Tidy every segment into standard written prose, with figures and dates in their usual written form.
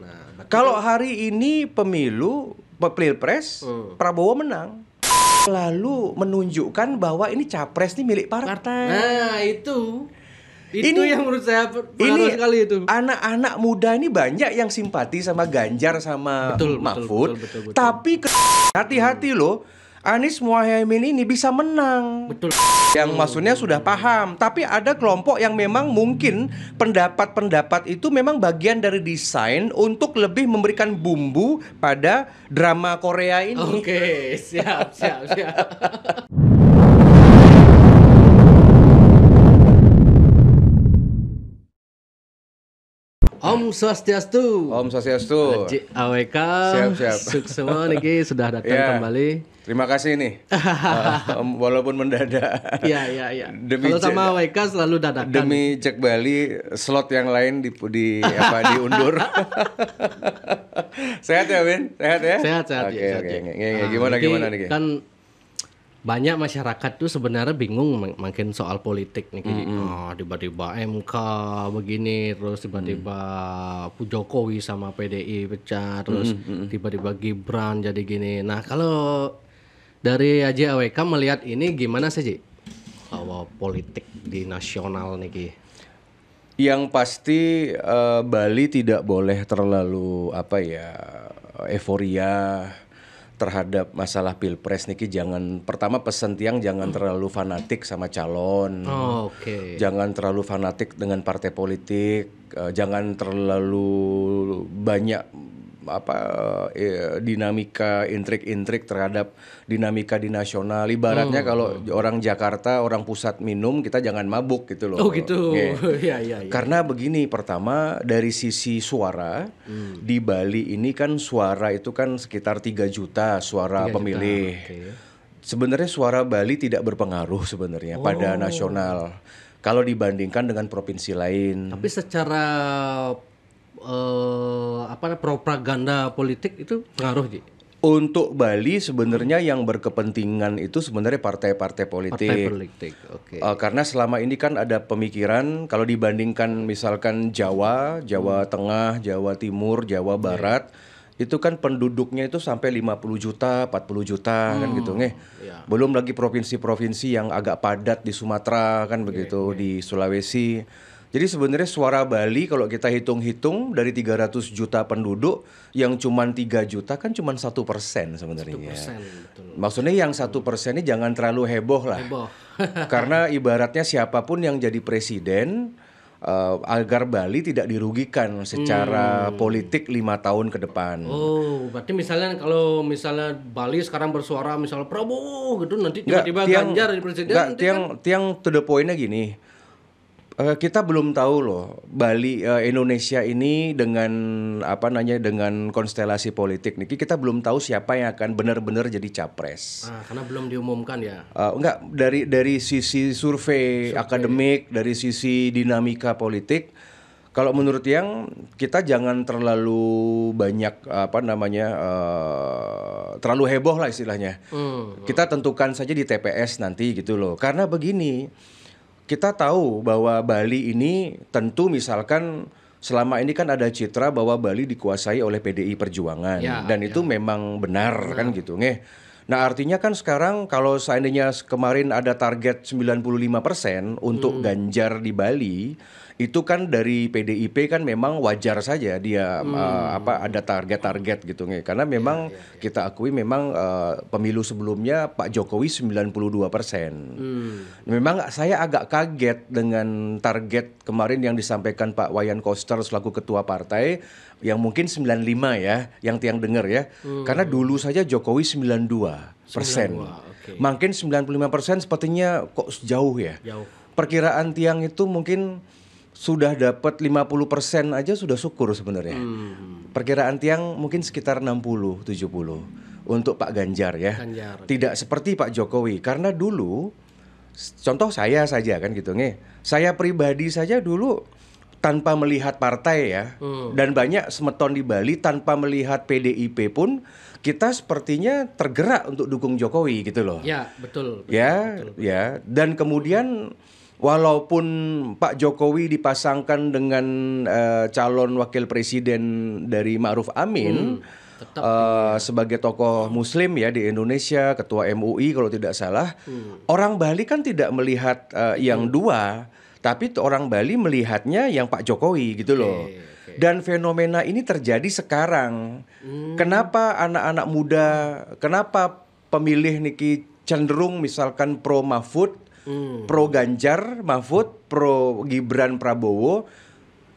Nah, Kalau hari ini pemilu Pilpres Prabowo menang, lalu menunjukkan bahwa ini capres ini milik partai. Nah, itu Ini- yang menurut saya pengaruh sekali itu. Anak-anak muda ini banyak yang simpati sama Ganjar sama Mahfud. betul. Tapi hati-hati loh, Anies Muhaimin ini bisa menang. Betul. Yang maksudnya sudah paham. Tapi ada kelompok yang memang mungkin pendapat-pendapat itu memang bagian dari desain untuk lebih memberikan bumbu pada drama Korea ini. Oke, siap. Om Swastiastu. Om Swastiastu. Haji AWK. Siap. Semua niki sudah datang kembali. Terima kasih nih. Walaupun mendadak. Iya. Kalau sama AWK selalu dadakan. Demi cek Bali, slot yang lain diundur. Sehat ya, Win? Sehat ya? Sehat. Oke. Gimana nih? Kan banyak masyarakat tuh sebenarnya bingung makin soal politik nih. Tiba-tiba MK begini, terus tiba-tiba Jokowi sama PDI pecah, terus tiba-tiba Gibran jadi gini. Nah, kalau dari Haji AWK melihat ini gimana sih, Ji? Kalau politik di nasional nih, Yang pasti Bali tidak boleh terlalu euforia terhadap masalah Pilpres niki. Pertama pesan tiang jangan terlalu fanatik sama calon. Oke. Jangan terlalu fanatik dengan partai politik, jangan terlalu banyak dinamika intrik terhadap dinamika di nasional. Ibaratnya kalau orang Jakarta, orang pusat minum, kita jangan mabuk gitu loh. Oh gitu. Iya. Karena begini, pertama dari sisi suara di Bali ini kan suara itu kan sekitar 3 juta suara pemilih. Okay. Sebenarnya suara Bali tidak berpengaruh sebenarnya pada nasional kalau dibandingkan dengan provinsi lain. Tapi secara propaganda politik itu pengaruh, Ji? Untuk Bali sebenarnya yang berkepentingan itu sebenarnya partai-partai politik. Partai politik, oke. Karena selama ini kan ada pemikiran kalau dibandingkan misalkan Jawa Tengah, Jawa Timur, Jawa Barat, itu kan penduduknya itu sampai 50 juta, 40 juta kan gitu Belum lagi provinsi-provinsi yang agak padat di Sumatera kan begitu, di Sulawesi. Jadi sebenarnya suara Bali kalau kita hitung-hitung dari 300 juta penduduk yang cuma 3 juta kan cuma 1% sebenarnya. 1%, betul. Maksudnya yang 1% ini jangan terlalu heboh lah. Karena ibaratnya siapapun yang jadi presiden agar Bali tidak dirugikan secara politik 5 tahun ke depan. Oh, berarti kalau misalnya Bali sekarang bersuara misalnya Prabowo gitu, nanti tiba-tiba Ganjar jadi presiden. Tiang to the point-nya gini. Kita belum tahu loh Bali Indonesia ini dengan dengan konstelasi politik nih kita belum tahu siapa yang akan benar-benar jadi capres. Karena belum diumumkan ya. Enggak, dari sisi survei akademik, dari sisi dinamika politik. Kalau menurut yang kita jangan terlalu banyak terlalu heboh lah istilahnya. Kita tentukan saja di TPS nanti gitu loh. Karena begini, kita tahu bahwa Bali ini tentu misalkan selama ini kan ada citra bahwa Bali dikuasai oleh PDI Perjuangan dan itu memang benar kan gitu Nah artinya kan sekarang kalau seandainya kemarin ada target 95% untuk Ganjar di Bali, itu kan dari PDIP kan memang wajar saja dia ada target-target gitu karena memang kita akui memang pemilu sebelumnya Pak Jokowi 92%. Memang saya agak kaget dengan target kemarin yang disampaikan Pak Wayan Koster selaku ketua partai yang mungkin 95 ya, yang tiang dengar ya. Karena dulu saja Jokowi 92%. Makin 95% sepertinya kok jauh ya. Perkiraan tiang itu mungkin sudah dapat 50% aja sudah syukur sebenarnya. Perkiraan tiang mungkin sekitar 60-70 untuk Pak Ganjar ya. Tidak seperti Pak Jokowi karena dulu contoh saya saja kan gitu Saya pribadi saja dulu tanpa melihat partai ya. Dan banyak semeton di Bali tanpa melihat PDIP pun kita sepertinya tergerak untuk dukung Jokowi gitu loh. Ya, betul. Ya. Dan kemudian walaupun Pak Jokowi dipasangkan dengan calon wakil presiden dari Ma'ruf Amin, tetap sebagai tokoh Muslim ya di Indonesia, ketua MUI kalau tidak salah, orang Bali kan tidak melihat yang dua, tapi orang Bali melihatnya yang Pak Jokowi gitu loh. Dan fenomena ini terjadi sekarang. Kenapa anak-anak muda, kenapa pemilih niki cenderung misalkan pro Mahfud, pro Ganjar Mahfud, pro Gibran Prabowo?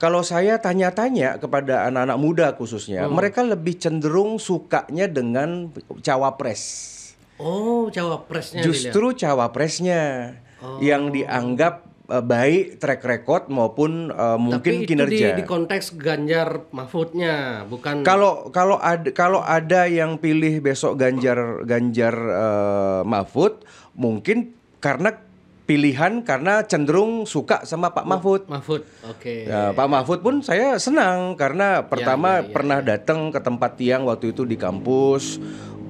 Kalau saya tanya-tanya kepada anak-anak muda khususnya, mereka lebih cenderung sukanya dengan cawapres. Oh, cawapresnya Justru cawapresnya yang dianggap baik track record maupun mungkin tapi itu kinerja. di konteks Ganjar Mahfudnya, bukan. Kalau ada yang pilih besok Ganjar Mahfud, mungkin karena pilihan karena cenderung suka sama Pak Mahfud. Mahfud, oke. Ya, Pak Mahfud pun saya senang karena pertama pernah datang ke tempat Tiang waktu itu di kampus.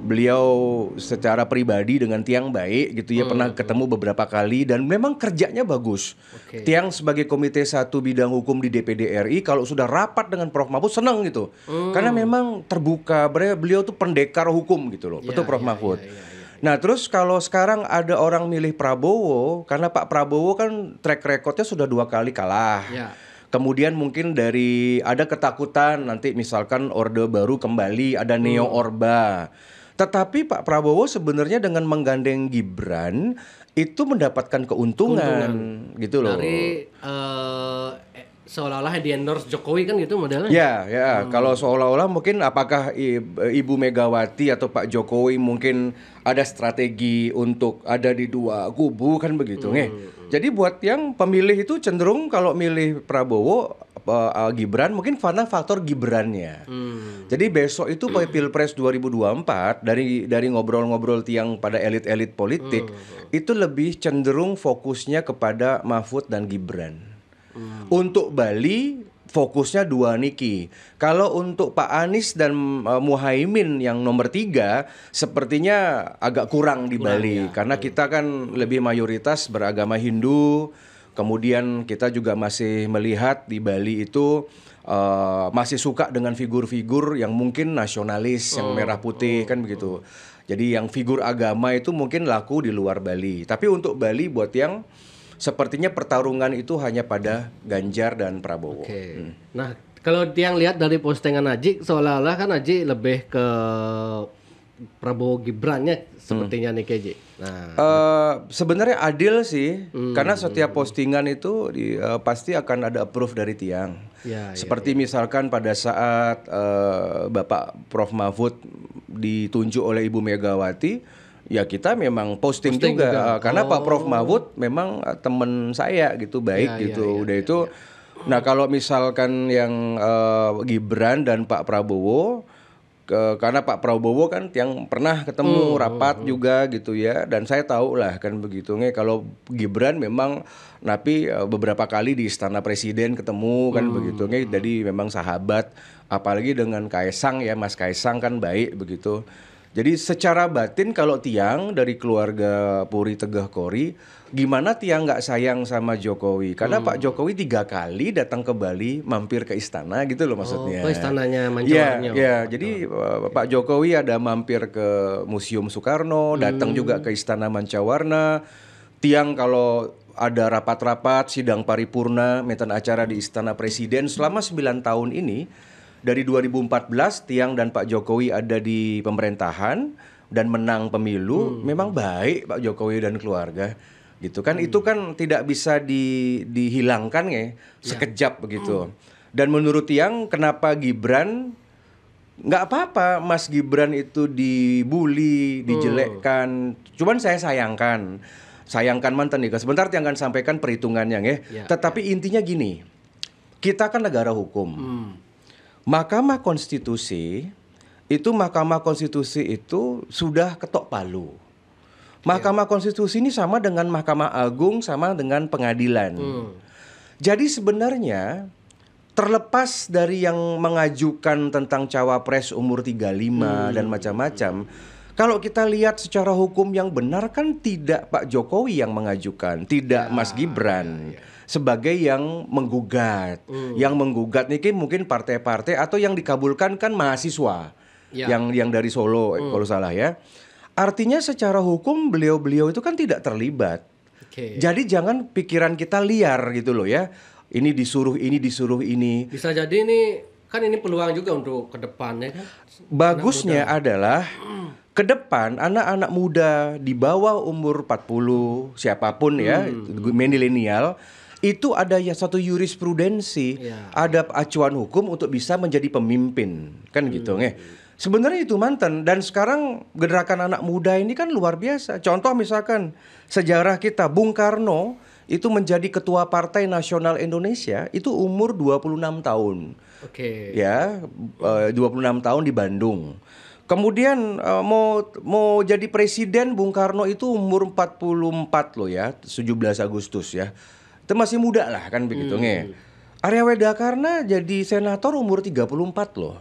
Beliau secara pribadi dengan Tiang baik gitu ya, pernah ketemu beberapa kali dan memang kerjanya bagus. Tiang sebagai Komite 1 Bidang Hukum di DPD RI kalau sudah rapat dengan Prof Mahfud senang gitu. Karena memang terbuka, beliau tuh pendekar hukum gitu loh. Betul Prof Mahfud. Nah terus kalau sekarang ada orang milih Prabowo, karena Pak Prabowo kan track recordnya sudah 2 kali kalah. Kemudian mungkin ada ketakutan nanti misalkan Orde Baru kembali, ada Neo Orba. Tetapi Pak Prabowo sebenarnya dengan menggandeng Gibran itu mendapatkan keuntungan gitu loh. Dari seolah-olah di endorse Jokowi kan gitu modelnya. Ya. Kalau seolah-olah mungkin apakah Ibu Megawati atau Pak Jokowi mungkin ada strategi untuk ada di dua kubu kan begitu Jadi buat yang pemilih itu cenderung kalau milih Prabowo Gibran mungkin karena faktor Gibrannya. Jadi besok itu Pilpres 2024 dari ngobrol-ngobrol Tiang pada elit-elit politik itu lebih cenderung fokusnya kepada Mahfud dan Gibran. Untuk Bali fokusnya dua niki. Kalau untuk Pak Anies dan Muhaimin yang nomor 3 sepertinya agak kurang di Bali karena kita kan lebih mayoritas beragama Hindu. Kemudian kita juga masih melihat di Bali itu masih suka dengan figur-figur yang mungkin nasionalis, yang merah putih kan begitu. Jadi yang figur agama itu mungkin laku di luar Bali. Tapi untuk Bali buat yang sepertinya pertarungan itu hanya pada Ganjar dan Prabowo. Nah kalau Tiang lihat dari postingan Aji, seolah-olah kan Aji lebih ke Prabowo Gibrannya sepertinya nih Keji. Sebenarnya adil sih, karena setiap postingan itu pasti akan ada approve dari Tiang. Seperti misalkan pada saat Bapak Prof Mahfud ditunjuk oleh Ibu Megawati, ya kita memang posting juga. Karena Pak Prof Mahfud memang teman saya gitu, baik gitu. Udah itu. Nah kalau misalkan yang Gibran dan Pak Prabowo, karena Pak Prabowo kan yang pernah ketemu rapat juga gitu ya, dan saya tahu lah kan begitu kalau Gibran memang tapi beberapa kali di Istana Presiden ketemu kan begitu jadi memang sahabat, apalagi dengan Kaisang ya, Mas Kaisang kan baik begitu. Jadi secara batin kalau Tiang dari keluarga Puri Tegah Kori, gimana Tiang nggak sayang sama Jokowi? Karena Pak Jokowi 3 kali datang ke Bali, mampir ke istana gitu loh maksudnya. Ke istananya Mancowarnyo. Jadi Pak Jokowi ada mampir ke Museum Soekarno, datang juga ke Istana Mancawarna. Tiang kalau ada rapat-rapat, sidang paripurna, metan acara di Istana Presiden selama 9 tahun ini. Dari 2014 Tiang dan Pak Jokowi ada di pemerintahan dan menang pemilu, memang baik Pak Jokowi dan keluarga gitu kan. Itu kan tidak bisa dihilangkan sekejap begitu. Dan menurut Tiang kenapa Gibran nggak apa-apa Mas Gibran itu dibully, dijelekkan, cuman saya sayangkan mantan nih. Sebentar Tiang akan sampaikan perhitungannya Tetapi intinya gini, kita kan negara hukum. Mahkamah Konstitusi itu sudah ketok palu. Mahkamah Konstitusi ini sama dengan Mahkamah Agung, sama dengan pengadilan. Jadi sebenarnya terlepas dari yang mengajukan tentang cawapres umur 35 dan macam-macam, Kalau kita lihat secara hukum yang benar kan tidak Pak Jokowi yang mengajukan, tidak Mas Gibran sebagai yang menggugat. Yang menggugat ini mungkin partai-partai atau yang dikabulkan kan mahasiswa yang dari Solo kalau salah ya. Artinya secara hukum beliau-beliau itu kan tidak terlibat. Jadi jangan pikiran kita liar gitu loh ya. Ini disuruh ini. Bisa jadi ini kan ini peluang juga untuk ke depannya kan. Bagusnya adalah ke depan anak-anak muda di bawah umur 40 siapapun ya, milenial itu ada ya satu jurisprudensi, ada acuan hukum untuk bisa menjadi pemimpin kan gitu Sebenarnya itu mantan dan sekarang gerakan anak muda ini kan luar biasa. Contoh misalkan sejarah kita Bung Karno itu menjadi ketua Partai Nasional Indonesia itu umur 26 tahun. Ya, 26 tahun di Bandung. Kemudian mau jadi presiden Bung Karno itu umur 44 loh ya, 17 Agustus ya. Itu masih muda lah kan begitu Arya Wedakarna jadi senator umur 34 loh.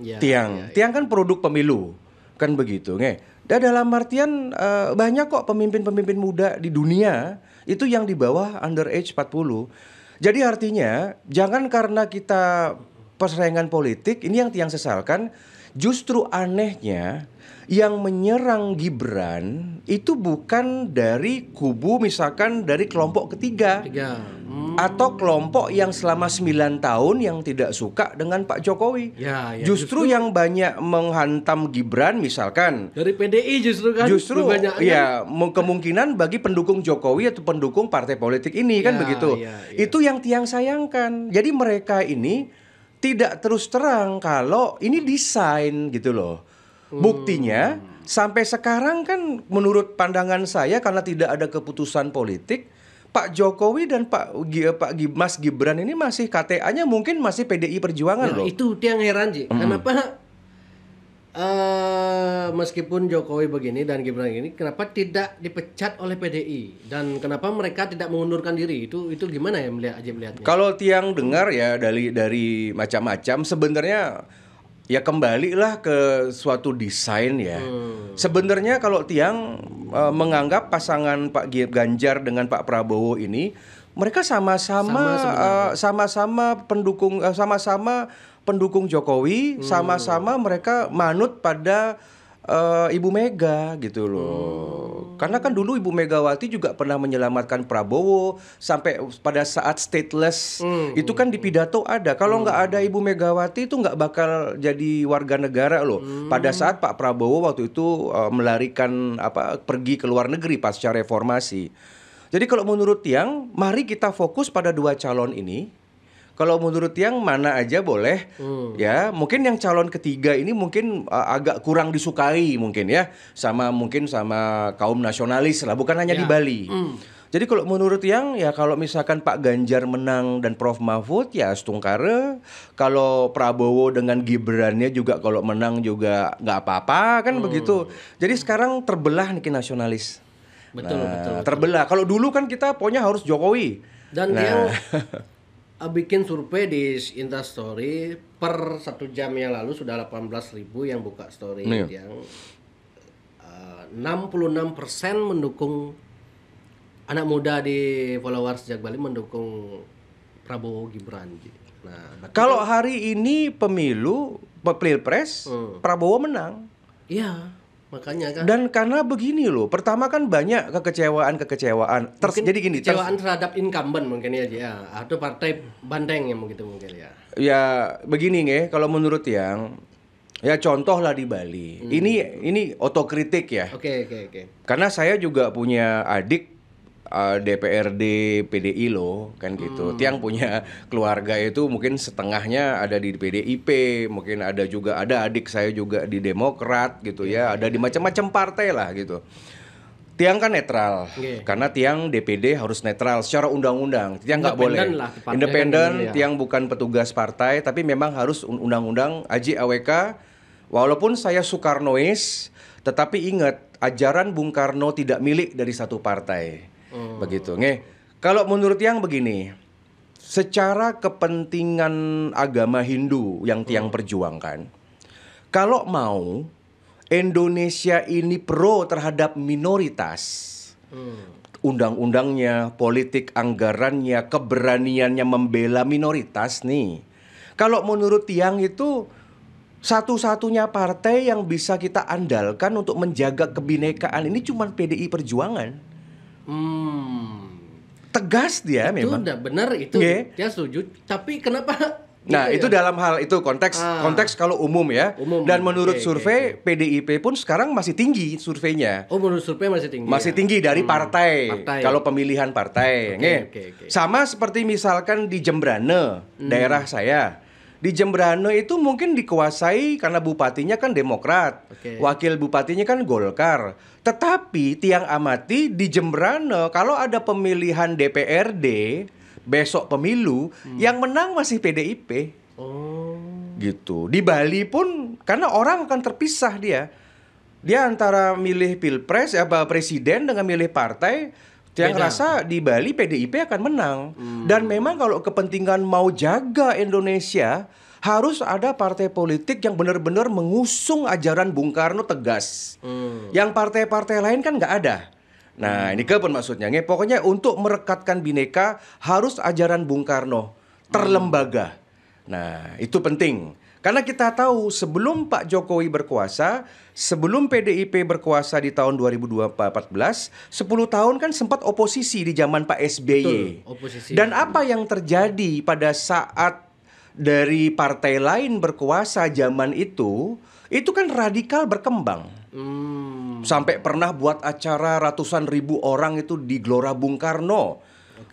Tiang kan produk pemilu kan begitu Dan dalam artian banyak kok pemimpin-pemimpin muda di dunia itu yang di bawah underage 40. Jadi artinya jangan karena kita persaingan politik ini yang Tiang sesalkan, justru anehnya yang menyerang Gibran itu bukan dari kubu misalkan dari kelompok ketiga. Atau kelompok yang selama 9 tahun yang tidak suka dengan Pak Jokowi. Justru yang banyak menghantam Gibran misalkan dari PDI justru banyak kemungkinan bagi pendukung Jokowi atau pendukung partai politik ini kan begitu. Itu yang Tiang sayangkan. Jadi mereka ini tidak terus terang kalau ini desain gitu loh. Buktinya sampai sekarang kan menurut pandangan saya karena tidak ada keputusan politik, Pak Jokowi dan Mas Gibran ini masih KTA-nya mungkin masih PDI Perjuangan loh. Itu yang heran Ji. Kenapa meskipun Jokowi begini dan Gibran ini kenapa tidak dipecat oleh PDI dan kenapa mereka tidak mengundurkan diri? Itu gimana ya melihatnya? Kalau Tiang dengar ya dari macam-macam sebenarnya ya kembalilah ke suatu desain ya. Sebenarnya kalau Tiang menganggap pasangan Pak Ganjar dengan Pak Prabowo ini mereka sama-sama pendukung Jokowi, sama-sama mereka manut pada Ibu Mega gitu loh. Karena kan dulu Ibu Megawati juga pernah menyelamatkan Prabowo sampai pada saat stateless. Itu kan di pidato ada. Kalau nggak ada Ibu Megawati itu nggak bakal jadi warga negara loh. Pada saat Pak Prabowo waktu itu melarikan pergi ke luar negeri pasca reformasi. Jadi kalau menurut Tiang, mari kita fokus pada dua calon ini. Kalau menurut Tiang mana aja boleh ya, mungkin yang calon ketiga ini mungkin agak kurang disukai mungkin ya, sama kaum nasionalis lah, bukan hanya di Bali. Jadi kalau menurut Tiang ya kalau misalkan Pak Ganjar menang dan Prof Mahfud ya stungkare, kalau Prabowo dengan Gibrannya juga kalau menang juga nggak apa-apa kan begitu. Jadi sekarang terbelah nih nasionalis. Betul. Terbelah. Kalau dulu kan kita pokoknya harus Jokowi. Dan Tiang bikin survei di Instastory per 1 jam yang lalu sudah 18.000 yang buka story yang 66% mendukung anak muda di followers Jak Bali mendukung Prabowo Gibran. Nah, kalau hari ini pemilu Pilpres Prabowo menang. Iya. Makanya kan. Dan karena begini loh, pertama kan banyak kekecewaan. Jadi gini, kekecewaan terhadap incumbent mungkin ya, atau partai bandeng yang begitu mungkin ya. Ya begini kalau menurut Tiang, ya contoh lah di Bali. Ini otokritik ya. Oke. Karena saya juga punya adik DPRD PDI loh kan gitu. Tiang punya keluarga itu mungkin setengahnya ada di PDIP, mungkin ada adik saya juga di Demokrat gitu ya, ada di macam-macam partai lah gitu. Tiang kan netral, karena Tiang DPD harus netral secara undang-undang. Tiang nggak boleh independen. Kan Tiang bukan petugas partai, tapi memang harus undang-undang AJ AWK. Walaupun saya Soekarnois, tetapi ingat ajaran Bung Karno tidak milik dari satu partai. Begitu. Kalau menurut Tiang begini, secara kepentingan agama Hindu yang Tiang perjuangkan, kalau mau Indonesia ini pro terhadap minoritas. Undang-undangnya, politik anggarannya, keberaniannya membela minoritas nih. Kalau menurut Tiang itu satu-satunya partai yang bisa kita andalkan untuk menjaga kebinekaan ini cuma PDI Perjuangan. Tegas dia Itu memang. udah benar itu. Nggih. Dia setuju. Tapi kenapa? Nah, gitu itu ya? dalam hal itu konteks kalau umum ya. Umum. Dan menurut Oke, survei PDIP pun sekarang masih tinggi surveinya. Oh, menurut survei masih tinggi. Masih ya? tinggi dari partai. Partai. Kalau pemilihan partai. Oke, Nggih. oke. Sama seperti misalkan di Jembrane, daerah saya. Di Jembrane itu mungkin dikuasai karena bupatinya kan Demokrat. Oke. Wakil bupatinya kan Golkar. Tetapi Tiang amati di Jembrane kalau ada pemilihan DPRD besok pemilu, yang menang masih PDIP. Oh. Gitu. Di Bali pun karena orang akan terpisah dia. Dia antara milih pilpres presiden dengan milih partai. Yang Beda. rasa di Bali PDIP akan menang. Dan memang kalau kepentingan mau jaga Indonesia, harus ada partai politik yang benar-benar mengusung ajaran Bung Karno tegas. Yang partai-partai lain kan nggak ada. Nah, ini pun maksudnya. Pokoknya untuk merekatkan Bhinneka harus ajaran Bung Karno terlembaga. Nah, itu penting. Karena kita tahu sebelum Pak Jokowi berkuasa, sebelum PDIP berkuasa di tahun 2014, 10 tahun kan sempat oposisi di zaman Pak SBY. Betul, oposisi. Dan apa yang terjadi pada saat dari partai lain berkuasa zaman itu kan radikal berkembang. Sampai pernah buat acara ratusan ribu orang itu di Gelora Bung Karno.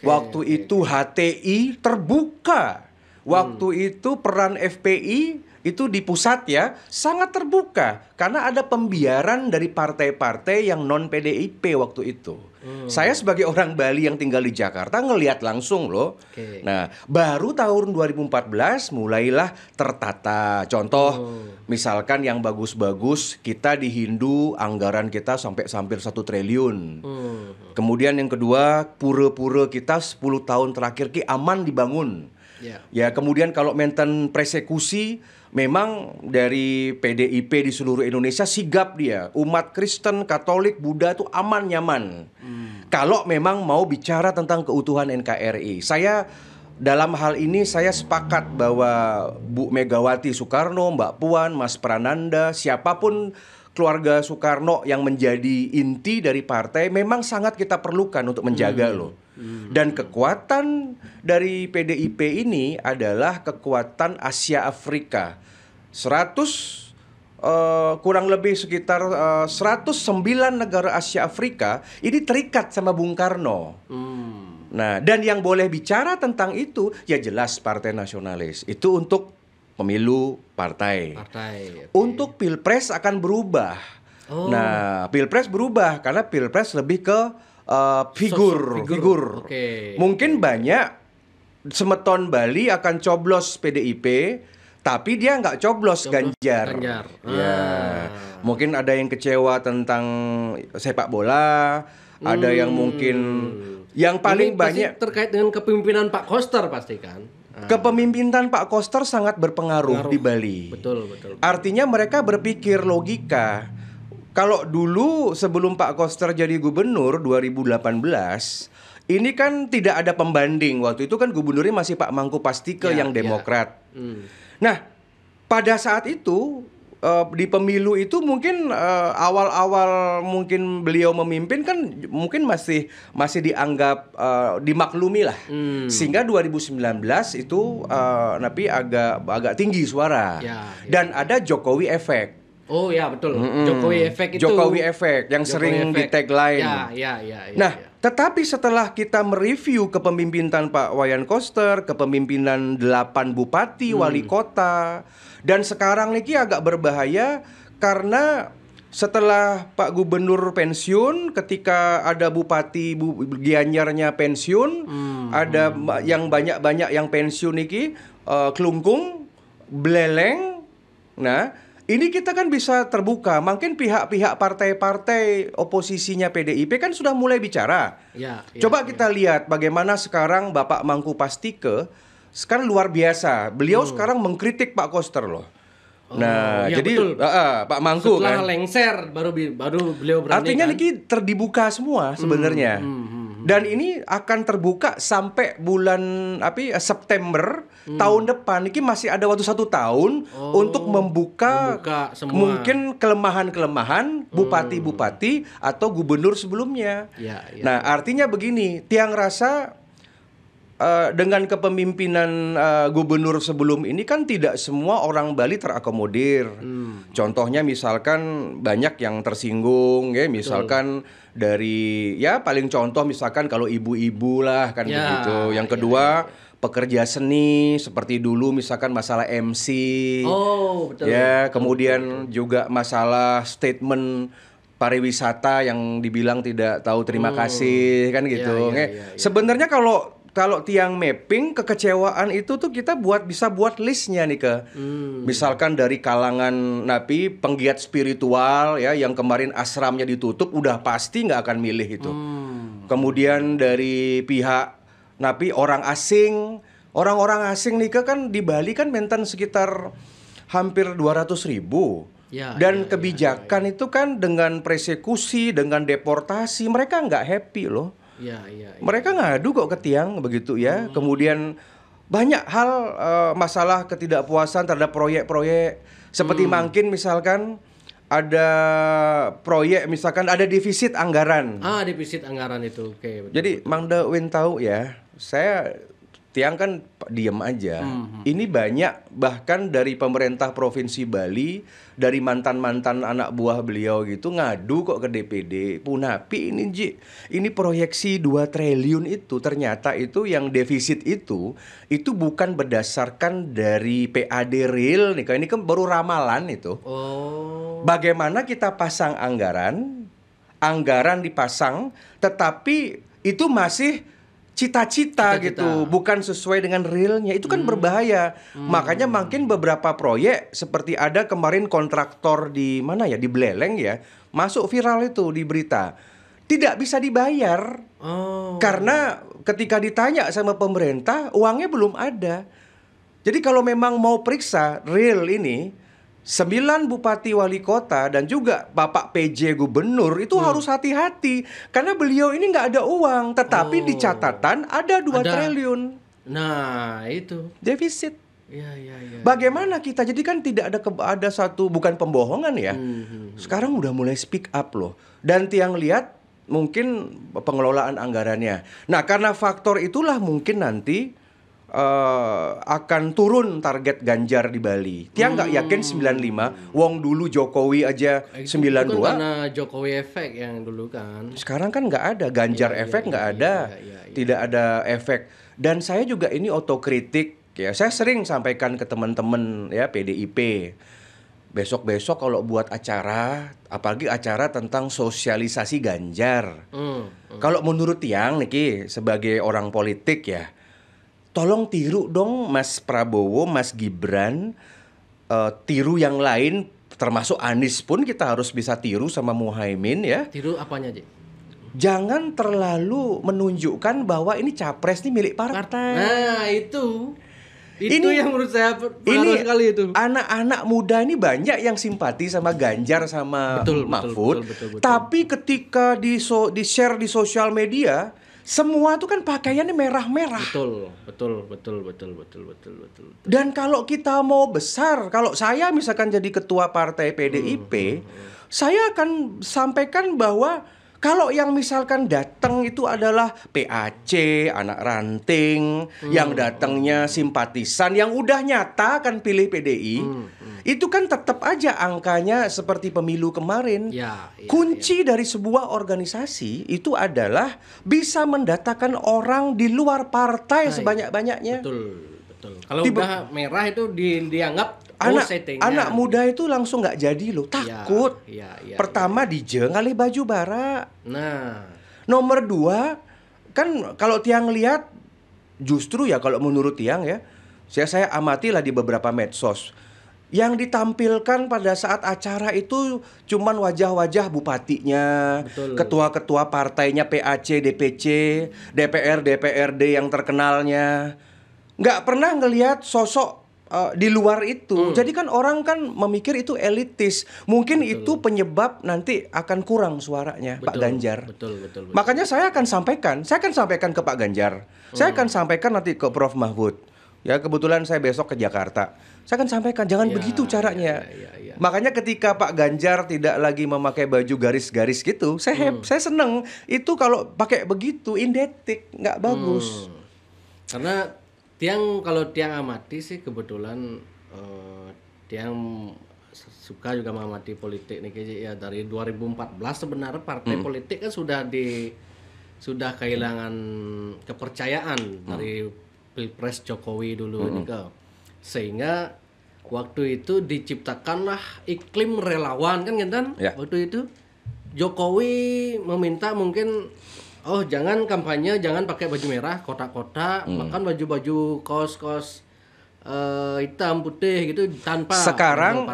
Waktu itu HTI terbuka. Waktu itu peran FPI itu di pusat ya sangat terbuka karena ada pembiaran dari partai-partai yang non PDIP waktu itu. Saya sebagai orang Bali yang tinggal di Jakarta ngelihat langsung loh. Nah, baru tahun 2014 mulailah tertata. Contoh, misalkan yang bagus-bagus kita di Hindu anggaran kita sampai hampir 1 triliun. Kemudian yang kedua, pura-pura kita 10 tahun terakhir aman dibangun. Ya, kemudian kalau maintain persekusi, memang dari PDIP di seluruh Indonesia sigap dia. Umat Kristen, Katolik, Buddha itu aman nyaman. Kalau memang mau bicara tentang keutuhan NKRI. Dalam hal ini saya sepakat bahwa Bu Megawati Soekarno, Mbak Puan, Mas Prananda, siapapun keluarga Soekarno yang menjadi inti dari partai memang sangat kita perlukan untuk menjaga loh. Dan kekuatan dari PDIP ini adalah kekuatan Asia Afrika. Kurang lebih sekitar 109 negara Asia Afrika ini terikat sama Bung Karno. Nah, dan yang boleh bicara tentang itu ya jelas partai nasionalis. Itu untuk pemilu partai. Untuk pilpres akan berubah. Nah, pilpres berubah karena pilpres lebih ke figur. Mungkin banyak semeton Bali akan coblos PDIP, tapi dia nggak coblos Ganjar. Ya, mungkin ada yang kecewa tentang sepak bola, ada yang mungkin yang paling banyak terkait dengan kepemimpinan Pak Koster pasti kan. Kepemimpinan Pak Koster sangat berpengaruh di Bali. Betul. Artinya mereka berpikir logika. Kalau dulu sebelum Pak Koster jadi gubernur 2018, ini kan tidak ada pembanding. Waktu itu kan gubernurnya masih Pak Mangku Pastike yang Demokrat. Nah, pada saat itu di pemilu itu mungkin awal-awal mungkin beliau memimpin kan mungkin masih dianggap dimaklumi lah. Sehingga 2019 itu tapi agak tinggi suara. Dan ada Jokowi efek. Oh ya betul. Jokowi efek itu. Jokowi efek yang sering di tagline. Nah, tetapi setelah kita mereview kepemimpinan Pak Wayan Koster, kepemimpinan 8 bupati, wali kota, dan sekarang ini agak berbahaya karena setelah Pak Gubernur pensiun, ketika ada bupati Gianyarnya pensiun, ada yang banyak yang pensiun niki, Kelungkung, Beleleng. Nah, ini kita kan bisa terbuka. Mungkin pihak-pihak partai-partai oposisinya PDIP kan sudah mulai bicara. Coba kita lihat bagaimana sekarang Bapak Mangku Pastike sekarang luar biasa. Beliau sekarang mengkritik Pak Koster loh. Nah, iya, jadi betul. Pak Mangku Setelah kan. lengser baru beliau berani Artinya kan. niki terdibuka semua sebenarnya. Dan ini akan terbuka sampai bulan September tahun depan. Niki masih ada waktu 1 tahun untuk membuka semua. mungkin kelemahan-kelemahan bupati-bupati atau gubernur sebelumnya. Ya, ya. Nah, artinya begini, Tiang rasa dengan kepemimpinan gubernur sebelum ini kan tidak semua orang Bali terakomodir. Contohnya misalkan banyak yang tersinggung ya, misalkan dari ya paling contoh misalkan kalau ibu-ibu lah kan Ya, begitu. Yang kedua pekerja seni seperti dulu misalkan masalah MC. Oh, betul. Ya, kemudian juga masalah statement pariwisata yang dibilang tidak tahu terima kasih kan gitu. Ya. Sebenarnya kalau Tiang mapping kekecewaan itu tuh kita bisa buat listnya nih misalkan dari kalangan napi penggiat spiritual ya yang kemarin asramnya ditutup udah pasti nggak akan milih itu. Kemudian dari pihak napi orang asing nih kan di Bali kan mentan sekitar hampir 200.000. Dan kebijakan itu kan dengan persekusi, dengan deportasi mereka nggak happy loh. Mereka ngadu kok ke Tiang begitu ya. Kemudian banyak hal masalah ketidakpuasan terhadap proyek-proyek seperti mungkin misalkan ada proyek misalkan ada defisit anggaran. Defisit anggaran itu. Oke, betul. Jadi Mang Dawin tahu ya, saya Tiang kan diam aja. Ini banyak bahkan dari pemerintah Provinsi Bali, dari mantan-mantan anak buah beliau gitu ngadu kok ke DPD. Punapi ini proyeksi 2 triliun itu ternyata itu yang defisit itu bukan berdasarkan dari PAD real nih. Ini kan baru ramalan itu. Bagaimana kita pasang anggaran dipasang tetapi itu masih cita-cita gitu, bukan sesuai dengan realnya. Itu kan berbahaya. Makanya makin beberapa proyek seperti ada kemarin kontraktor di mana ya, di Beleleng ya, masuk viral itu di berita. Tidak bisa dibayar. Karena ketika ditanya sama pemerintah, uangnya belum ada. Jadi kalau memang mau periksa real ini 9 bupati wali kota dan juga Bapak PJ gubernur itu harus hati-hati karena beliau ini nggak ada uang, tetapi di catatan ada 2 triliun. Nah, itu defisit. Ya. Bagaimana kita? Jadi kan tidak ada satu, bukan pembohongan ya. Sekarang udah mulai speak up loh. Dan Tiang lihat mungkin pengelolaan anggarannya. Nah, karena faktor itulah mungkin nanti akan turun target Ganjar di Bali. Tiang nggak yakin 95. Wong dulu Jokowi aja 92. Itu kan karena Jokowi efek yang dulu kan. Sekarang kan nggak ada Ganjar efek, nggak ada. Tidak ada efek. Dan saya juga ini otokritik ya. Saya sering sampaikan ke teman-teman ya PDIP. Besok-besok kalau buat acara, apalagi acara tentang sosialisasi Ganjar. Kalau menurut Tiang Niki sebagai orang politik ya, tolong tiru dong Mas Prabowo, Mas Gibran, tiru yang lain, termasuk Anies pun kita harus bisa tiru sama Muhaimin ya. Tiru apanya, Ji? Jangan terlalu menunjukkan bahwa ini capres nih milik partai. Nah, itu yang menurut saya pengaruh sekali itu. Anak-anak muda ini banyak yang simpati sama Ganjar sama Mahfud. Betul. Tapi ketika di-share di sosial media, semua itu kan pakaiannya merah-merah. Betul. Dan kalau kita mau besar, kalau saya misalkan jadi ketua partai PDIP, saya akan sampaikan bahwa kalau yang misalkan datang itu adalah PAC, anak ranting, yang datangnya simpatisan, yang udah nyata akan pilih PDI, itu kan tetap aja angkanya seperti pemilu kemarin. Kunci dari sebuah organisasi itu adalah bisa mendatangkan orang di luar partai sebanyak-banyaknya. Betul. Kalau udah merah itu dianggap anak muda itu langsung nggak jadi loh, takut. Pertama kali baju bara. Nah, nomor 2 kan kalau Tiang lihat justru ya kalau menurut Tiang ya, saya amati lah di beberapa medsos. Yang ditampilkan pada saat acara itu cuman wajah-wajah bupatinya, ketua-ketua partainya, PAC, DPC, DPR, DPRD yang terkenalnya. Nggak pernah ngelihat sosok di luar itu. Jadi kan orang kan memikir itu elitis. Mungkin itu penyebab nanti akan kurang suaranya Pak Ganjar. Betul. Makanya saya akan sampaikan ke Pak Ganjar. Saya akan sampaikan nanti ke Prof Mahfud. Ya kebetulan saya besok ke Jakarta. Saya akan sampaikan jangan begitu caranya. Makanya ketika Pak Ganjar tidak lagi memakai baju garis-garis gitu, saya seneng. Itu kalau pakai begitu indetik, nggak bagus. Karena kalau tiang amati sih kebetulan tiang suka juga mengamati politik nih kayaknya ya dari 2014 sebenarnya partai politik kan sudah kehilangan kepercayaan dari Pilpres Jokowi dulu ini sehingga waktu itu diciptakanlah iklim relawan kan waktu itu Jokowi meminta mungkin jangan kampanye, jangan pakai baju merah, kotak-kotak, bahkan baju-baju kaos-kaos hitam putih gitu tanpa.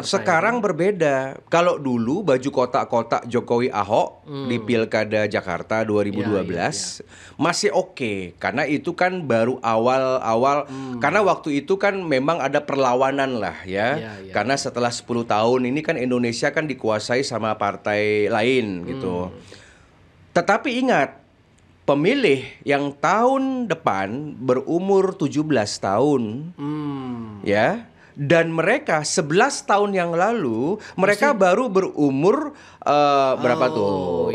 Sekarang berbeda. Kalau dulu baju kotak-kotak Jokowi Ahok di Pilkada Jakarta 2012 masih oke, karena itu kan baru awal-awal. Karena waktu itu kan memang ada perlawanan lah ya. Karena setelah 10 tahun ini kan Indonesia kan dikuasai sama partai lain gitu. Tetapi ingat, pemilih yang tahun depan berumur 17 tahun, ya, dan mereka 11 tahun yang lalu mereka baru berumur berapa tuh?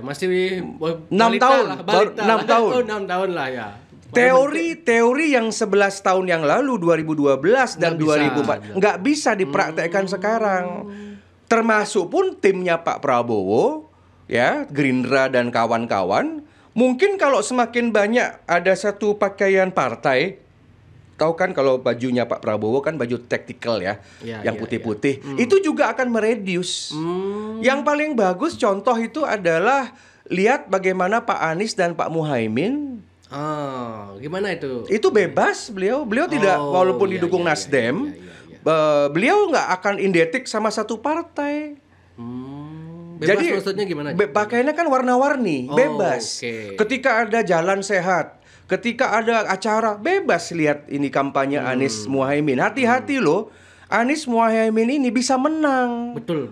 Masih 6 tahun, baru 6 tahun. 6 tahun lah ya. Teori yang 11 tahun yang lalu 2012 dan 2004 nggak bisa dipraktekkan sekarang. Termasuk pun timnya Pak Prabowo, ya, Gerindra dan kawan-kawan. Mungkin kalau semakin banyak ada satu pakaian partai, tahu kan kalau bajunya Pak Prabowo kan baju tactical ya, yang putih-putih, itu juga akan meredius. Yang paling bagus contoh itu adalah lihat bagaimana Pak Anies dan Pak Muhaimin. Gimana itu? Itu bebas beliau tidak walaupun didukung Nasdem, beliau nggak akan identik sama satu partai. Bebas. Jadi maksudnya gimana? Pakaiannya kan warna-warni, bebas. Ketika ada jalan sehat, ketika ada acara, bebas lihat ini kampanye Anies Muhaimin. Hati-hati loh, Anies Muhaimin ini bisa menang. Betul.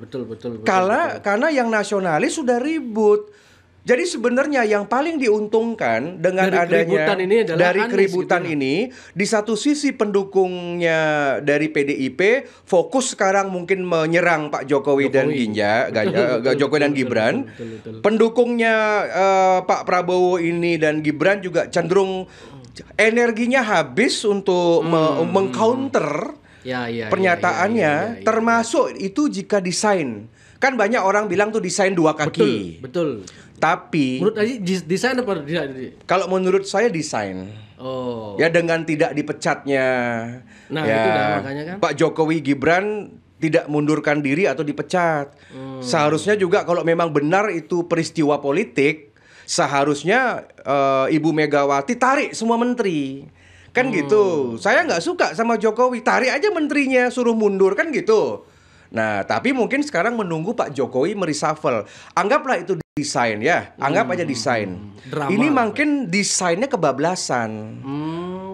Karena yang nasionalis sudah ribut. Jadi sebenarnya yang paling diuntungkan dengan dari keributan ini, di satu sisi pendukungnya dari PDIP fokus sekarang mungkin menyerang Pak Jokowi dan Jokowi dan Gibran. Betul. Pendukungnya Pak Prabowo ini dan Gibran juga cenderung energinya habis untuk mengcounter pernyataannya, termasuk itu jika desain. Kan banyak orang bilang tuh desain dua kaki. Betul. Tapi menurut Aji desain apa tidak? Kalau menurut saya desain. Ya dengan tidak dipecatnya. Nah, itu dah makanya kan. Pak Jokowi Gibran tidak mundurkan diri atau dipecat. Seharusnya juga kalau memang benar itu peristiwa politik, seharusnya Ibu Megawati tarik semua menteri. Kan gitu. Saya nggak suka sama Jokowi, tarik aja menterinya, suruh mundur kan gitu. Nah, tapi mungkin sekarang menunggu Pak Jokowi mereshuffle. Anggaplah itu desain ya, anggap aja desain. Drama. Ini mungkin desainnya kebablasan.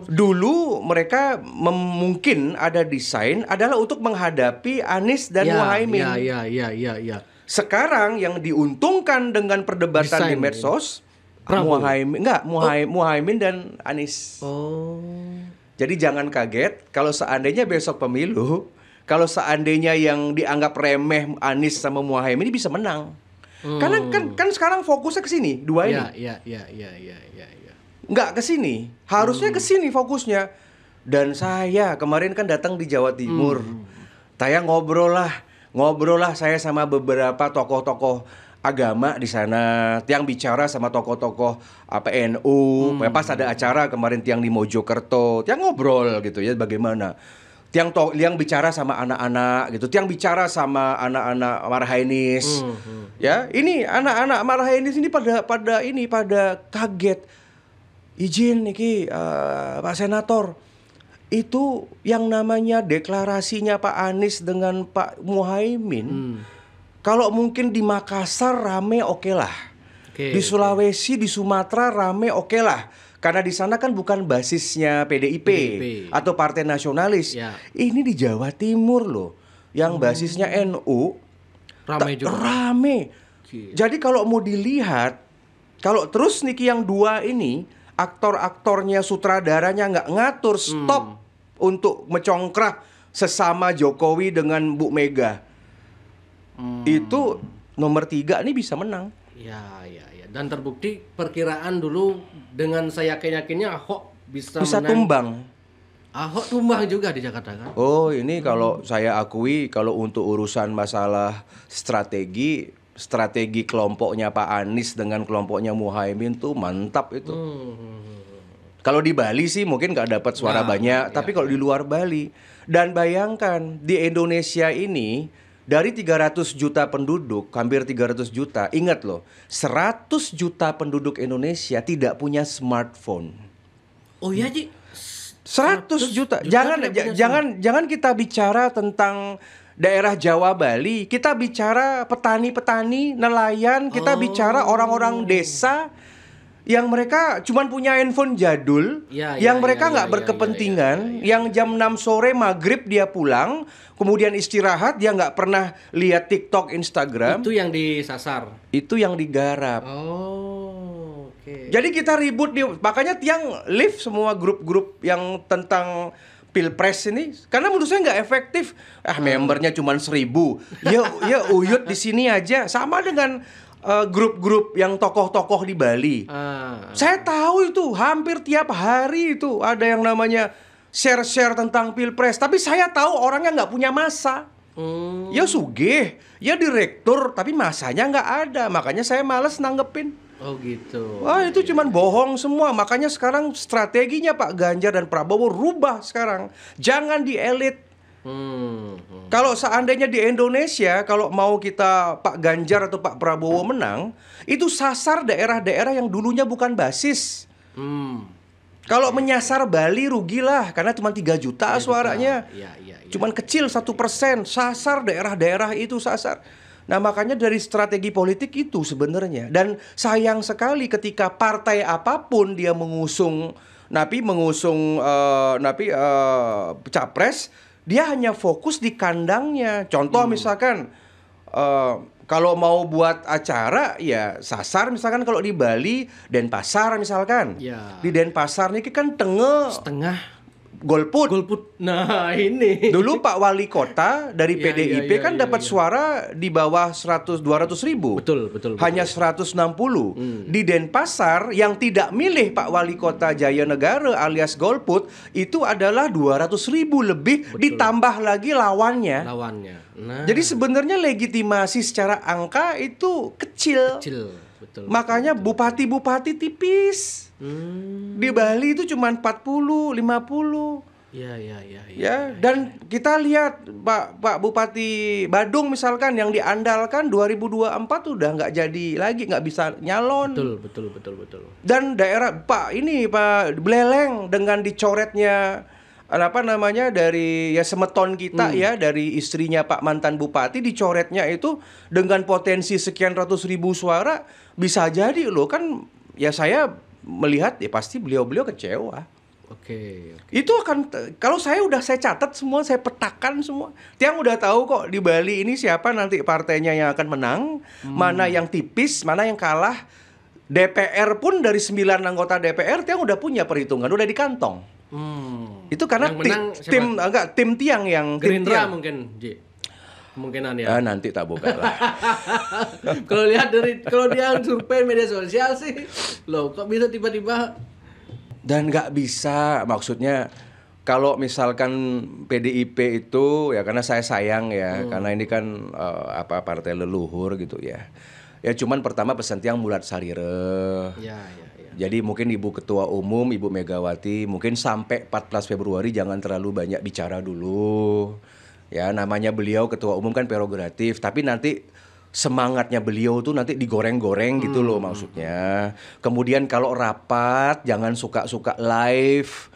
Dulu mereka mungkin ada desain adalah untuk menghadapi Anies dan Muhaimin. Iya. Sekarang yang diuntungkan dengan perdebatan desain di medsos, Muhaimin dan Anies. Jadi jangan kaget kalau seandainya besok pemilu, kalau seandainya yang dianggap remeh Anies sama Muhaimin ini bisa menang. Karena kan sekarang fokusnya ke sini, dua ini. Iya. Nggak ke sini. Harusnya ke sini fokusnya. Dan saya kemarin kan datang di Jawa Timur. Saya ngobrol lah saya sama beberapa tokoh-tokoh agama di sana. Tiang bicara sama tokoh-tokoh NU. Pas ada acara kemarin tiang di Mojokerto. Tiang ngobrol gitu ya bagaimana. Tiang bicara sama anak-anak gitu. Tiang bicara sama anak-anak Marhainis. Ya, ini anak-anak Marhainis ini pada kaget. Izin niki Pak Senator. Itu yang namanya deklarasinya Pak Anies dengan Pak Muhaimin. Kalau mungkin di Makassar rame oke lah. Di Sulawesi, di Sumatera rame oke lah. Karena di sana kan bukan basisnya PDIP atau Partai Nasionalis. Ya. Ini di Jawa Timur loh, yang basisnya NU. Ramai juga. Rame. Jadi kalau mau dilihat, kalau terus Niki yang dua ini, aktor-aktornya, sutradaranya nggak ngatur stop untuk mencongkrah sesama Jokowi dengan Bu Mega, itu nomor 3 nih bisa menang. Ya. Dan terbukti perkiraan dulu dengan saya yakin-yakinnya Ahok bisa menang. Tumbang. Ahok tumbang juga di Jakarta kan? Oh, ini kalau saya akui, kalau untuk urusan masalah strategi kelompoknya Pak Anies dengan kelompoknya Muhaimin tuh mantap itu. Kalau di Bali sih mungkin nggak dapat suara banyak, tapi kalau di luar Bali, dan bayangkan di Indonesia ini dari 300 juta penduduk, hampir 300 juta, ingat loh, 100 juta penduduk Indonesia tidak punya smartphone. Oh iya, Ji. 100 juta. Jangan kita bicara tentang daerah Jawa Bali, kita bicara petani-petani, nelayan, kita bicara orang-orang desa yang mereka cuman punya handphone jadul, yang mereka nggak berkepentingan, yang jam 6 sore maghrib dia pulang, kemudian istirahat, dia nggak pernah lihat TikTok, Instagram. Itu yang disasar. Itu yang digarap. Oh, oke. Jadi kita ribut makanya Tiang live semua grup-grup yang tentang Pilpres ini, karena menurut saya nggak efektif. Membernya cuma 1.000. Ya uyut di sini aja, sama dengan grup-grup yang tokoh-tokoh di Bali. Saya tahu itu hampir tiap hari itu ada yang namanya share-share tentang Pilpres. Tapi saya tahu orangnya nggak punya masa. Ya sugih, ya direktur, tapi masanya nggak ada. Makanya saya males nanggepin. Oh gitu. Wah itu cuman bohong semua. Makanya sekarang strateginya Pak Ganjar dan Prabowo rubah sekarang. Jangan di elit. Kalau seandainya di Indonesia, kalau mau kita Pak Ganjar atau Pak Prabowo menang, itu sasar daerah-daerah yang dulunya bukan basis. Kalau menyasar Bali rugilah, karena cuma 3 juta suaranya. Cuman kecil 1%, sasar daerah-daerah itu sasar. Nah makanya dari strategi politik itu sebenarnya. Dan sayang sekali ketika partai apapun dia mengusung capres, dia hanya fokus di kandangnya. Contoh misalkan kalau mau buat acara ya sasar, misalkan kalau di Bali Denpasar misalkan. Di Denpasar ini kan setengah golput. Nah ini. Dulu Pak Wali Kota dari PDIP dapat suara di bawah 200 ribu. Betul. Hanya 160. Di Denpasar yang tidak milih Pak Wali Kota Jayanegara alias golput itu adalah 200 ribu lebih. Ditambah lagi lawannya. Nah. Jadi sebenarnya legitimasi secara angka itu kecil. Betul. Makanya bupati-bupati tipis. Di Bali itu cuma 40, 50. Ya, dan kita lihat Pak Bupati Badung misalkan yang diandalkan 2024 udah nggak jadi lagi, nggak bisa nyalon. Betul. Dan daerah Pak Beleleng dengan dicoretnya dari semeton kita dari istrinya Pak mantan bupati, dicoretnya itu dengan potensi sekian ratus ribu suara, bisa jadi loh kan. Ya saya melihat ya pasti beliau kecewa. Oke. Itu akan, kalau saya catat semua, saya petakan semua. Tiang udah tahu kok di Bali ini siapa nanti partainya yang akan menang, mana yang tipis, mana yang kalah. DPR pun dari 9 anggota DPR Tiang udah punya perhitungan, udah di kantong. Itu karena tim Tiang yang Gerindra mungkin, Ji. Kemungkinan ya. Nanti tak buka lah. Kalau dia survei media sosial sih, loh kok bisa tiba-tiba. Dan nggak bisa, maksudnya kalau misalkan PDIP itu ya karena saya sayang ya, karena ini kan partai leluhur gitu ya. Ya cuman pertama pesan Tiang Mulat Sarire. Ya. Jadi mungkin Ibu Ketua Umum, Ibu Megawati, mungkin sampai 14 Februari jangan terlalu banyak bicara dulu. Ya namanya beliau Ketua Umum kan prerogatif, tapi nanti semangatnya beliau tuh nanti digoreng-goreng gitu loh maksudnya. Kemudian kalau rapat jangan suka-suka live.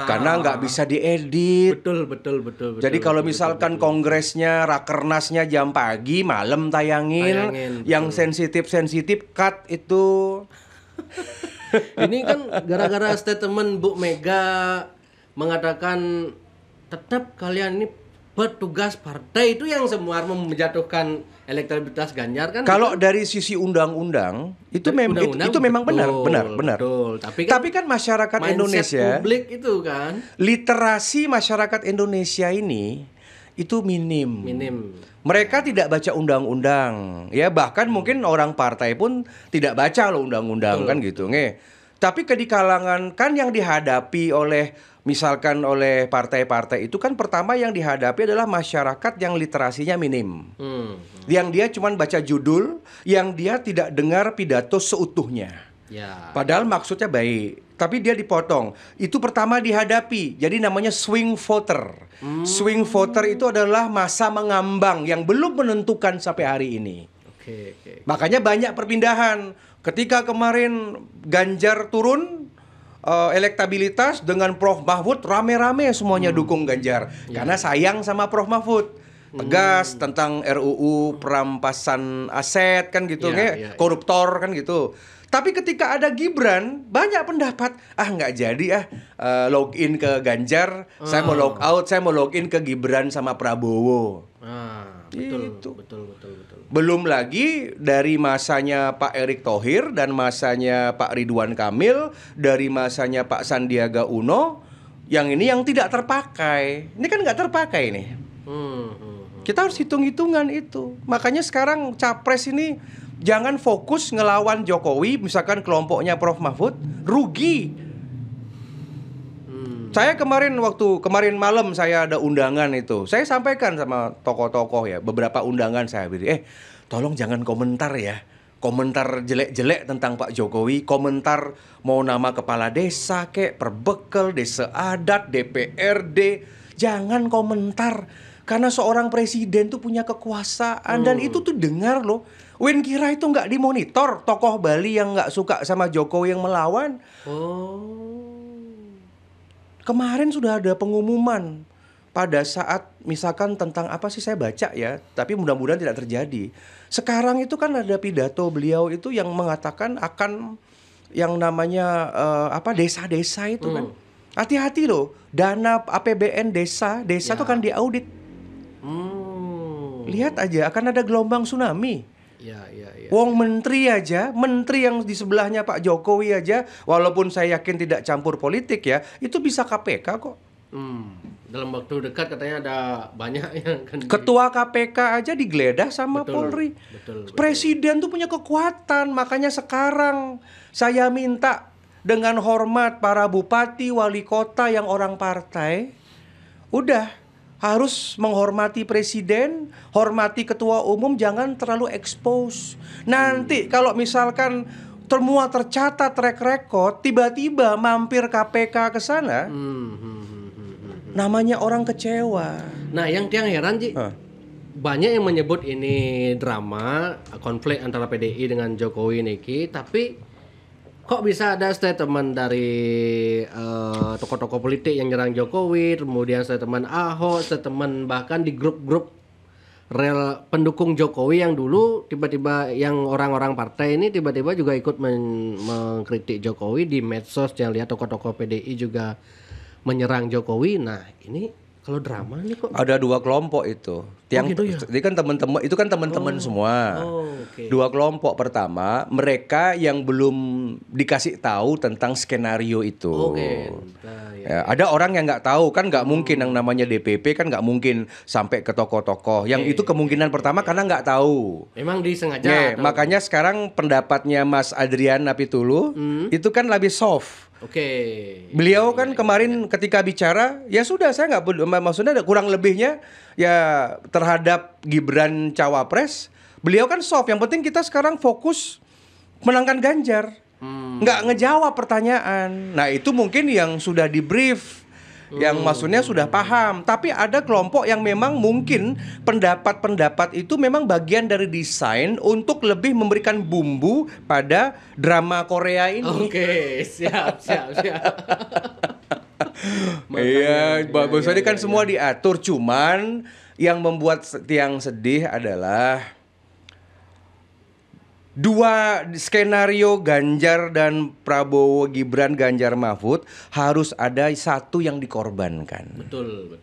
Karena nggak bisa diedit. Betul. Jadi kalau misalkan kongresnya, rakernasnya jam pagi, malam tayangin. Yang sensitif cut itu. Ini kan gara-gara statement Bu Mega mengatakan tetap kalian ini petugas partai, itu yang semua menjatuhkan elektabilitas Ganjar kan. Kalau dari sisi undang-undang itu Undang-undang itu memang benar. betul. Tapi kan masyarakat mindset Indonesia, publik itu kan literasi masyarakat Indonesia ini itu minim. Mereka tidak baca undang-undang, ya bahkan mungkin orang partai pun tidak baca loh undang-undang kan gitu, nge. Tapi di kalangan kan yang dihadapi oleh misalkan oleh partai-partai itu kan pertama yang dihadapi adalah masyarakat yang literasinya minim, yang dia cuma baca judul, yang dia tidak dengar pidato seutuhnya. ya. Padahal maksudnya baik, tapi dia dipotong. Itu pertama dihadapi. Jadi namanya swing voter. Swing voter itu adalah masa mengambang yang belum menentukan sampai hari ini. Oke. Makanya banyak perpindahan. Ketika kemarin Ganjar turun elektabilitas dengan Prof Mahfud, rame-rame semuanya dukung Ganjar. Karena sayang sama Prof Mahfud. Tegas tentang RUU perampasan aset kan gitu, koruptor kan gitu. Tapi ketika ada Gibran, banyak pendapat, nggak jadi login ke Ganjar, saya mau log out, saya mau login ke Gibran sama Prabowo. Betul. Belum lagi dari masanya Pak Erick Thohir dan masanya Pak Ridwan Kamil, dari masanya Pak Sandiaga Uno, yang ini yang tidak terpakai. Ini kan nggak terpakai nih. Kita harus hitung-hitungan itu. Makanya sekarang capres ini jangan fokus ngelawan Jokowi, misalkan kelompoknya Prof Mahfud, rugi. Saya kemarin malam saya ada undangan itu. Saya sampaikan sama tokoh-tokoh ya, beberapa undangan saya beri. Tolong jangan komentar ya. Komentar jelek-jelek tentang Pak Jokowi, komentar mau nama kepala desa kek, perbekel, desa adat, DPRD, jangan komentar. Karena seorang presiden tuh punya kekuasaan dan itu tuh dengar loh. Win kira itu nggak dimonitor tokoh Bali yang nggak suka sama Jokowi yang melawan. Kemarin sudah ada pengumuman pada saat misalkan tentang apa sih saya baca ya, tapi mudah-mudahan tidak terjadi. Sekarang itu kan ada pidato beliau itu yang mengatakan akan yang namanya desa-desa itu kan. Hati-hati loh, dana APBN desa tuh kan diaudit. Lihat aja akan ada gelombang tsunami. Wong menteri yang di sebelahnya Pak Jokowi aja, walaupun saya yakin tidak campur politik ya, itu bisa KPK kok. Dalam waktu dekat katanya ada banyak yang akan Ketua KPK aja digeledah sama Polri. Betul. Presiden tuh punya kekuatan, makanya sekarang saya minta dengan hormat para bupati, wali kota yang orang partai, udah harus menghormati presiden, hormati ketua umum, jangan terlalu expose. Nanti kalau misalkan semua tercatat track record, tiba-tiba mampir KPK ke sana, namanya orang kecewa. Nah, yang heran Ji, banyak yang menyebut ini drama, konflik antara PDI dengan Jokowi niki, tapi kok bisa ada statement dari tokoh-tokoh politik yang nyerang Jokowi, kemudian statement Ahok, statement bahkan di grup-grup rel pendukung Jokowi yang dulu tiba-tiba yang orang-orang partai ini tiba-tiba juga ikut mengkritik Jokowi di medsos, yang lihat tokoh-tokoh PDI juga menyerang Jokowi. Nah, ini kalau drama nih kok ada dua kelompok itu. Gitu ya? Ini kan teman-teman, itu kan teman-teman semua. Dua kelompok. Pertama, mereka yang belum dikasih tahu tentang skenario itu. Ada orang yang nggak tahu, kan nggak mungkin yang namanya DPP kan nggak mungkin sampai ke tokoh-tokoh. Yang itu kemungkinan pertama karena nggak tahu. Memang disengaja. Makanya sekarang pendapatnya Mas Adrian Napitulu itu kan lebih soft. Beliau kan kemarin ketika bicara, ya sudah saya nggak, maksudnya kurang lebihnya ya terhadap Gibran cawapres, beliau kan soft. Yang penting kita sekarang fokus menangkan Ganjar, nggak ngejawab pertanyaan. Nah itu mungkin yang sudah di brief, yang maksudnya sudah paham. Tapi ada kelompok yang memang mungkin pendapat-pendapat itu memang bagian dari desain untuk lebih memberikan bumbu pada drama Korea ini. Siap. Iya, bagusnya kan semua diatur. Cuman yang membuat tiang sedih adalah dua skenario Ganjar dan Prabowo, Gibran, Ganjar, Mahfud harus ada satu yang dikorbankan. Betul.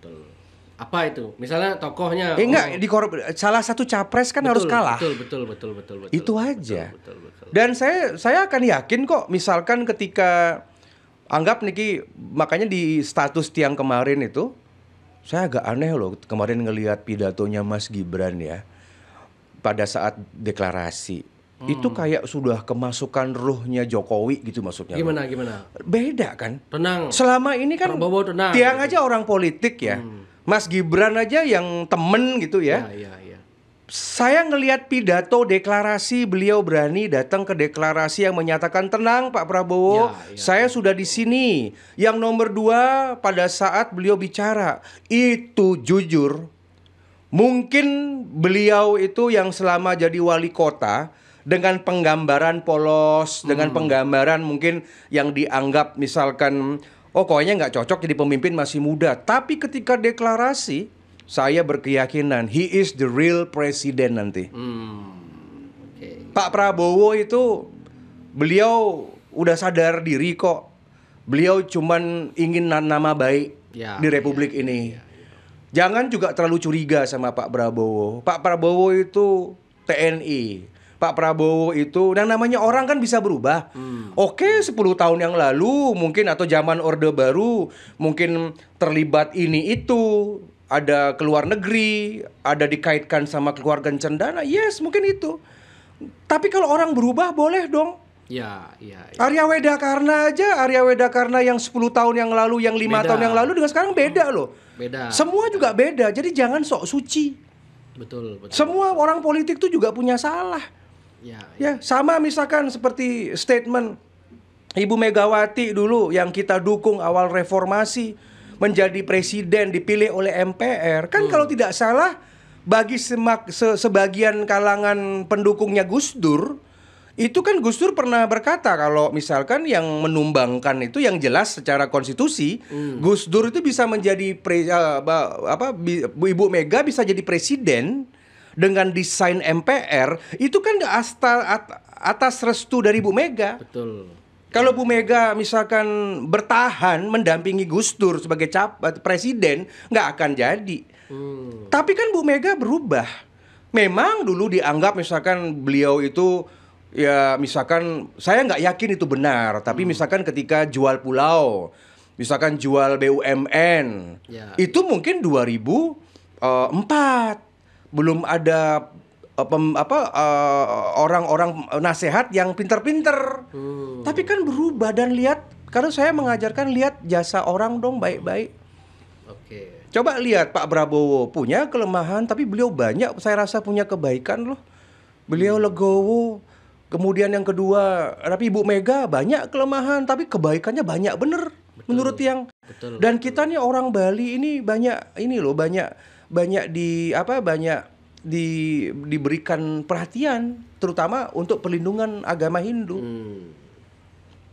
Apa itu? Misalnya tokohnya Enggak, salah satu capres kan harus kalah. Betul. Itu aja. Betul. Dan saya akan yakin kok, misalkan ketika anggap Niki, makanya di status tiang kemarin itu saya agak aneh loh kemarin ngelihat pidatonya Mas Gibran ya pada saat deklarasi. Itu kayak sudah kemasukan ruhnya Jokowi gitu maksudnya. Gimana? Beda kan? Tenang. Selama ini kan Prabowo tenang, tiang gitu. aja orang politik ya. Mas Gibran aja yang temen gitu ya. Iya. Saya ngelihat pidato deklarasi, beliau berani datang ke deklarasi yang menyatakan tenang Pak Prabowo, saya sudah di sini. Yang nomor 2 pada saat beliau bicara itu jujur, mungkin beliau itu yang selama jadi wali kota dengan penggambaran polos, dengan penggambaran mungkin yang dianggap misalkan kayaknya nggak cocok jadi pemimpin, masih muda. Tapi ketika deklarasi, saya berkeyakinan he is the real president nanti. Pak Prabowo itu beliau udah sadar diri kok. Beliau cuman ingin nama baik di republik ini. Jangan juga terlalu curiga sama Pak Prabowo. Pak Prabowo itu TNI. Pak Prabowo itu, dan namanya orang kan bisa berubah. Oke, 10 tahun yang lalu mungkin, atau zaman Orde Baru mungkin terlibat ini itu, ada keluar negeri, ada dikaitkan sama keluarga cendana, yes mungkin itu. Tapi kalau orang berubah boleh dong. Iya. Arya Wedakarna yang 10 tahun yang lalu, yang 5 tahun yang lalu dengan sekarang beda loh. Beda. Semua juga beda, jadi jangan sok suci. Betul. Semua orang politik tuh juga punya salah. Ya, sama misalkan seperti statement Ibu Megawati dulu yang kita dukung awal reformasi, menjadi presiden dipilih oleh MPR. Kan kalau tidak salah bagi sebagian kalangan pendukungnya Gus Dur, itu kan Gus Dur pernah berkata kalau misalkan yang menumbangkan itu yang jelas secara konstitusi, Gus Dur itu bisa menjadi Ibu Mega bisa jadi presiden dengan desain MPR, itu kan atas restu dari Bu Mega. Betul. Kalau Bu Mega misalkan bertahan mendampingi Gus Dur sebagai presiden, nggak akan jadi. Tapi kan Bu Mega berubah. Memang dulu dianggap misalkan beliau itu, ya misalkan saya nggak yakin itu benar, tapi misalkan ketika jual pulau, misalkan jual BUMN, itu mungkin 2004. Belum ada orang-orang nasehat yang pinter-pinter. Tapi kan berubah, dan lihat, karena saya mengajarkan lihat jasa orang dong baik-baik. Coba lihat Pak Prabowo punya kelemahan, tapi beliau banyak saya rasa punya kebaikan loh. Beliau legowo. Kemudian yang kedua, tapi Ibu Mega banyak kelemahan, tapi kebaikannya banyak bener. Menurut yang. Dan kita nih orang Bali ini banyak diberikan perhatian, terutama untuk perlindungan agama Hindu.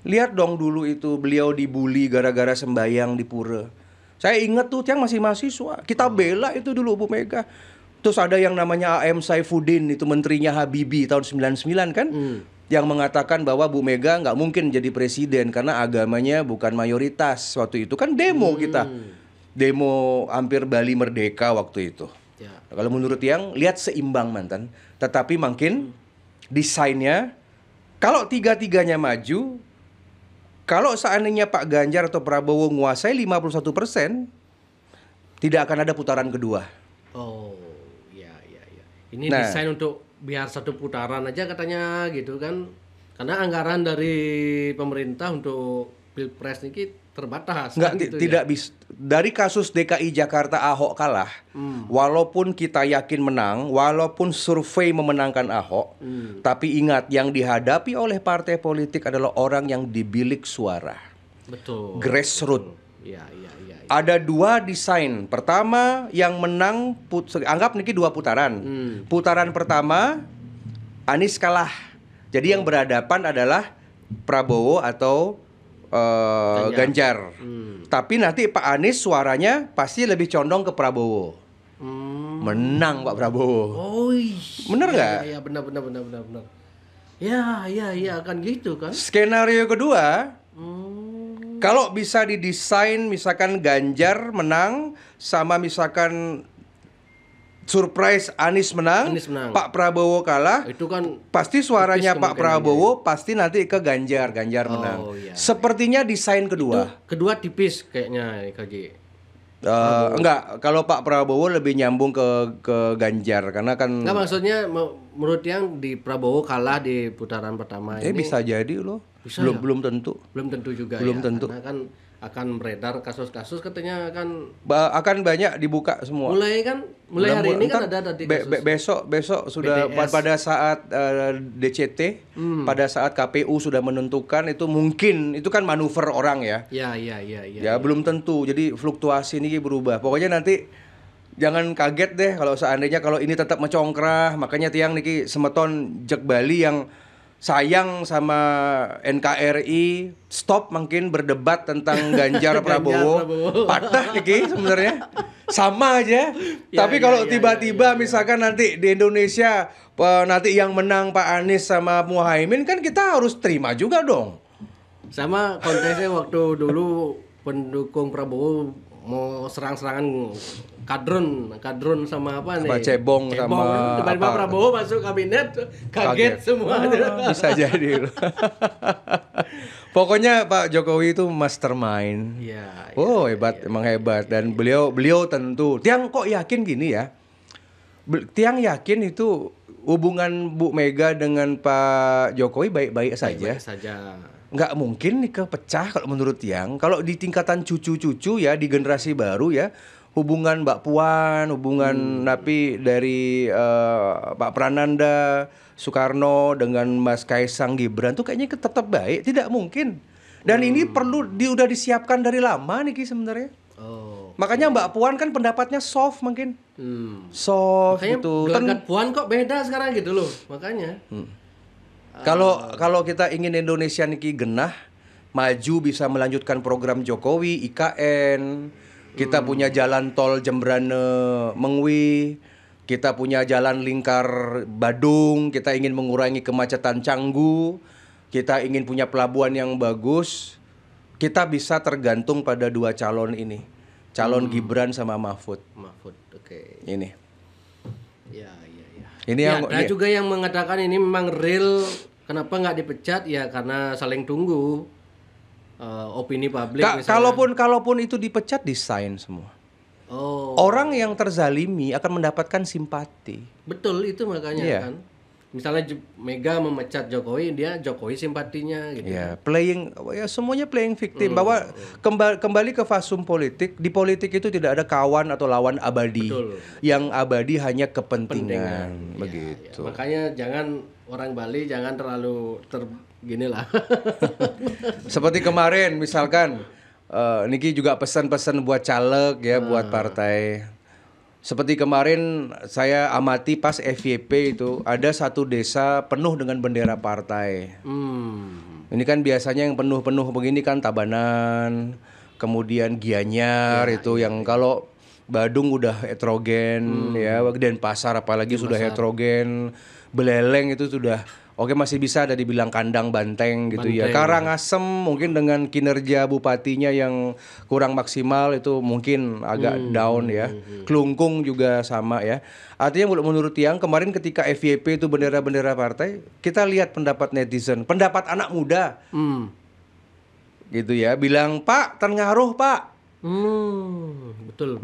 Lihat dong dulu itu beliau dibully gara-gara sembahyang di pura. Saya ingat tuh yang masih mahasiswa, kita bela itu dulu Bu Mega. Terus ada yang namanya A.M. Saifuddin, itu menterinya Habibie tahun 99 kan, yang mengatakan bahwa Bu Mega nggak mungkin jadi presiden karena agamanya bukan mayoritas. Waktu itu kan demo kita. Demo hampir Bali Merdeka waktu itu. Kalau menurut yang lihat seimbang mantan, tetapi makin desainnya kalau tiga-tiganya maju, kalau seandainya Pak Ganjar atau Prabowo menguasai 51%, tidak akan ada putaran kedua. Iya. Ini desain untuk biar satu putaran aja katanya gitu kan. Karena anggaran dari pemerintah untuk Pilpres ini terbatas. Tidak bisa. Dari kasus DKI Jakarta Ahok kalah, walaupun kita yakin menang, walaupun survei memenangkan Ahok, tapi ingat yang dihadapi oleh partai politik adalah orang yang dibilik suara. Betul. Grassroots. Iya. Ada 2 desain. Pertama yang menang, anggap niki 2 putaran. Putaran pertama Anies kalah. Jadi yang berhadapan adalah Prabowo atau Ganjar. Tapi nanti Pak Anies suaranya pasti lebih condong ke Prabowo. Menang Pak Prabowo. Bener nggak? Iya, benar. Ya, kan gitu kan. Skenario kedua, Hmm. kalau bisa didesain misalkan Ganjar menang sama misalkan surprise Anies menang, Anies menang. Pak Prabowo kalah, Itu kan pasti suaranya tipis Pak kemungkinannya. Prabowo pasti nanti ke Ganjar menang. iya. Sepertinya desain kedua. Kedua tipis kayaknya KG. Enggak, kalau Pak Prabowo lebih nyambung ke Ganjar karena kan Enggak, maksudnya menurut yang di Prabowo kalah di putaran pertama ini bisa jadi loh. Bisa Belum tentu. belum tentu juga Belum ya. tentu. Karena kan akan beredar kasus-kasus katanya akan Akan banyak dibuka semua. mulai hari ini kan ada tadi kasus. Besok sudah BTS. pada saat DCT, pada saat KPU sudah menentukan itu mungkin itu kan manuver orang ya. Ya. Ya belum tentu. Jadi fluktuasi ini berubah. Pokoknya nanti jangan kaget deh kalau seandainya kalau ini tetap mencongkrah. Makanya tiang niki semeton jek Bali yang sayang sama NKRI, stop mungkin berdebat tentang Ganjar Prabowo. Patah niki sebenarnya. Sama aja. Tapi kalau tiba-tiba misalkan nanti di Indonesia nanti yang menang Pak Anies sama Muhaimin kan kita harus terima juga dong. Sama konteksnya waktu dulu pendukung Prabowo mau serang-serangan kadrun sama apa nih? Sama cebong sama tiba-tiba apa? Prabowo masuk kabinet kaget semua. Bisa jadi. Pokoknya Pak Jokowi itu mastermind. Iya. Oh hebat, emang hebat. Dan beliau tentu. Tiang kok yakin gini ya? Tiang yakin itu hubungan Bu Mega dengan Pak Jokowi baik-baik saja. Baik saja. Nggak mungkin nih kepecah kalau menurut Tiang. Kalau di tingkatan cucu-cucu ya, di generasi baru ya, hubungan Mbak Puan, hubungan Napi dari Pak Prananda, Soekarno dengan Mas Kaisang Gibran tuh kayaknya tetap baik. Tidak mungkin. Dan ini udah disiapkan dari lama nih Ki sebenarnya. Oh. Makanya Mbak Puan kan pendapatnya soft mungkin. Soft Makanya gitu. gelagat Puan kok beda sekarang gitu loh. Makanya. Kalau kita ingin Indonesia niki genah, maju bisa melanjutkan program Jokowi, IKN, kita punya jalan tol Jembrane Mengwi, kita punya jalan lingkar Badung, kita ingin mengurangi kemacetan Canggu, kita ingin punya pelabuhan yang bagus, kita bisa tergantung pada dua calon ini, calon Gibran sama Mahfud. Oke. Ini. Ya. Ini Ya, yang ada juga yang mengatakan ini memang real. Kenapa nggak dipecat? Ya karena saling tunggu opini publik. kalaupun itu dipecat desain semua. Oh, Orang yang terzalimi akan mendapatkan simpati. betul itu makanya Iya. kan. Misalnya Mega memecat Jokowi, dia Jokowi simpatinya gitu. Ya, semuanya playing victim. Bahwa kembali ke fasum politik, di politik itu tidak ada kawan atau lawan abadi. Betul. Yang abadi hanya kepentingan, begitu. Ya, makanya jangan orang Bali jangan terlalu gini lah. Seperti kemarin misalkan Niki juga pesan-pesan buat caleg ya, buat partai. Seperti kemarin saya amati pas FYP itu ada satu desa penuh dengan bendera partai. Ini kan biasanya yang penuh-penuh begini kan Tabanan, kemudian Gianyar itu yang kalau Badung udah heterogen ya, Denpasar apalagi sudah heterogen, Beleleng itu sudah oke masih bisa ada dibilang kandang banteng gitu ya. Karangasem mungkin dengan kinerja bupatinya yang kurang maksimal itu mungkin agak down ya. Klungkung juga sama ya. Artinya menurut Tiang kemarin ketika FYP itu bendera-bendera partai, kita lihat pendapat netizen, pendapat anak muda. Gitu ya, bilang Pak tengaruh Pak. Betul.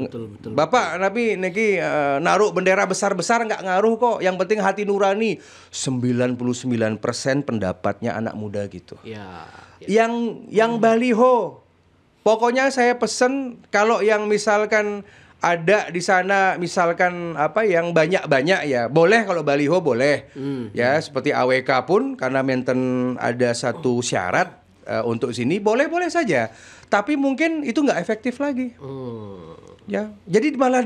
Bapak tapi niki naruh bendera besar-besar nggak ngaruh kok. Yang penting hati nurani. 99% pendapatnya anak muda gitu. Ya. Yang baliho. Pokoknya saya pesen kalau yang misalkan ada di sana misalkan apa yang banyak-banyak ya. Boleh kalau baliho boleh. Ya, seperti AWK pun karena maintain ada satu syarat untuk sini boleh-boleh saja. Tapi mungkin itu nggak efektif lagi. Ya, jadi malah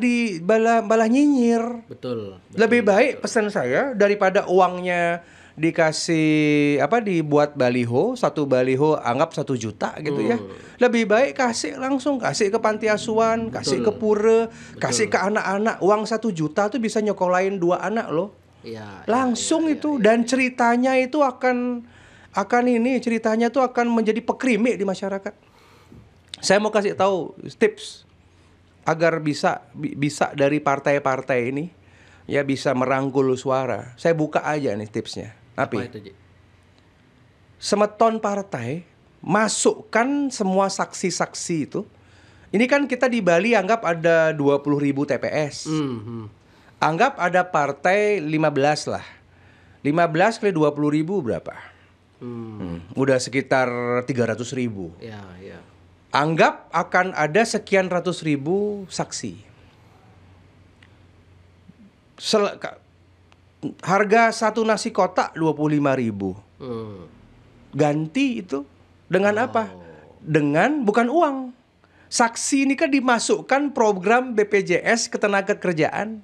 nyinyir. Betul. Lebih baik pesan saya daripada uangnya dikasih dibuat baliho, satu baliho anggap 1 juta gitu ya. Lebih baik langsung kasih ke panti asuhan, kasih ke pura, kasih ke anak-anak. Uang 1 juta tuh bisa nyokolain 2 anak loh. Iya, Langsung iya, itu. iya, Dan iya. ceritanya itu ceritanya tuh akan menjadi pekrimi di masyarakat. Saya mau kasih tahu tips agar bisa dari partai-partai ini ya bisa merangkul suara. Saya buka aja nih tipsnya. Apa Tapi itu, Ji? semeton partai masukkan semua saksi-saksi itu. Ini kan kita di Bali anggap ada 20.000 TPS. Anggap ada partai 15 lah. 15 kali 20.000 berapa? Udah sekitar 300.000. Ya, ya. Anggap akan ada sekian ratus ribu saksi. Harga satu nasi kotak 25.000. Ganti itu dengan apa? Dengan bukan uang. Saksi ini kan dimasukkan program BPJS Ketenagakerjaan.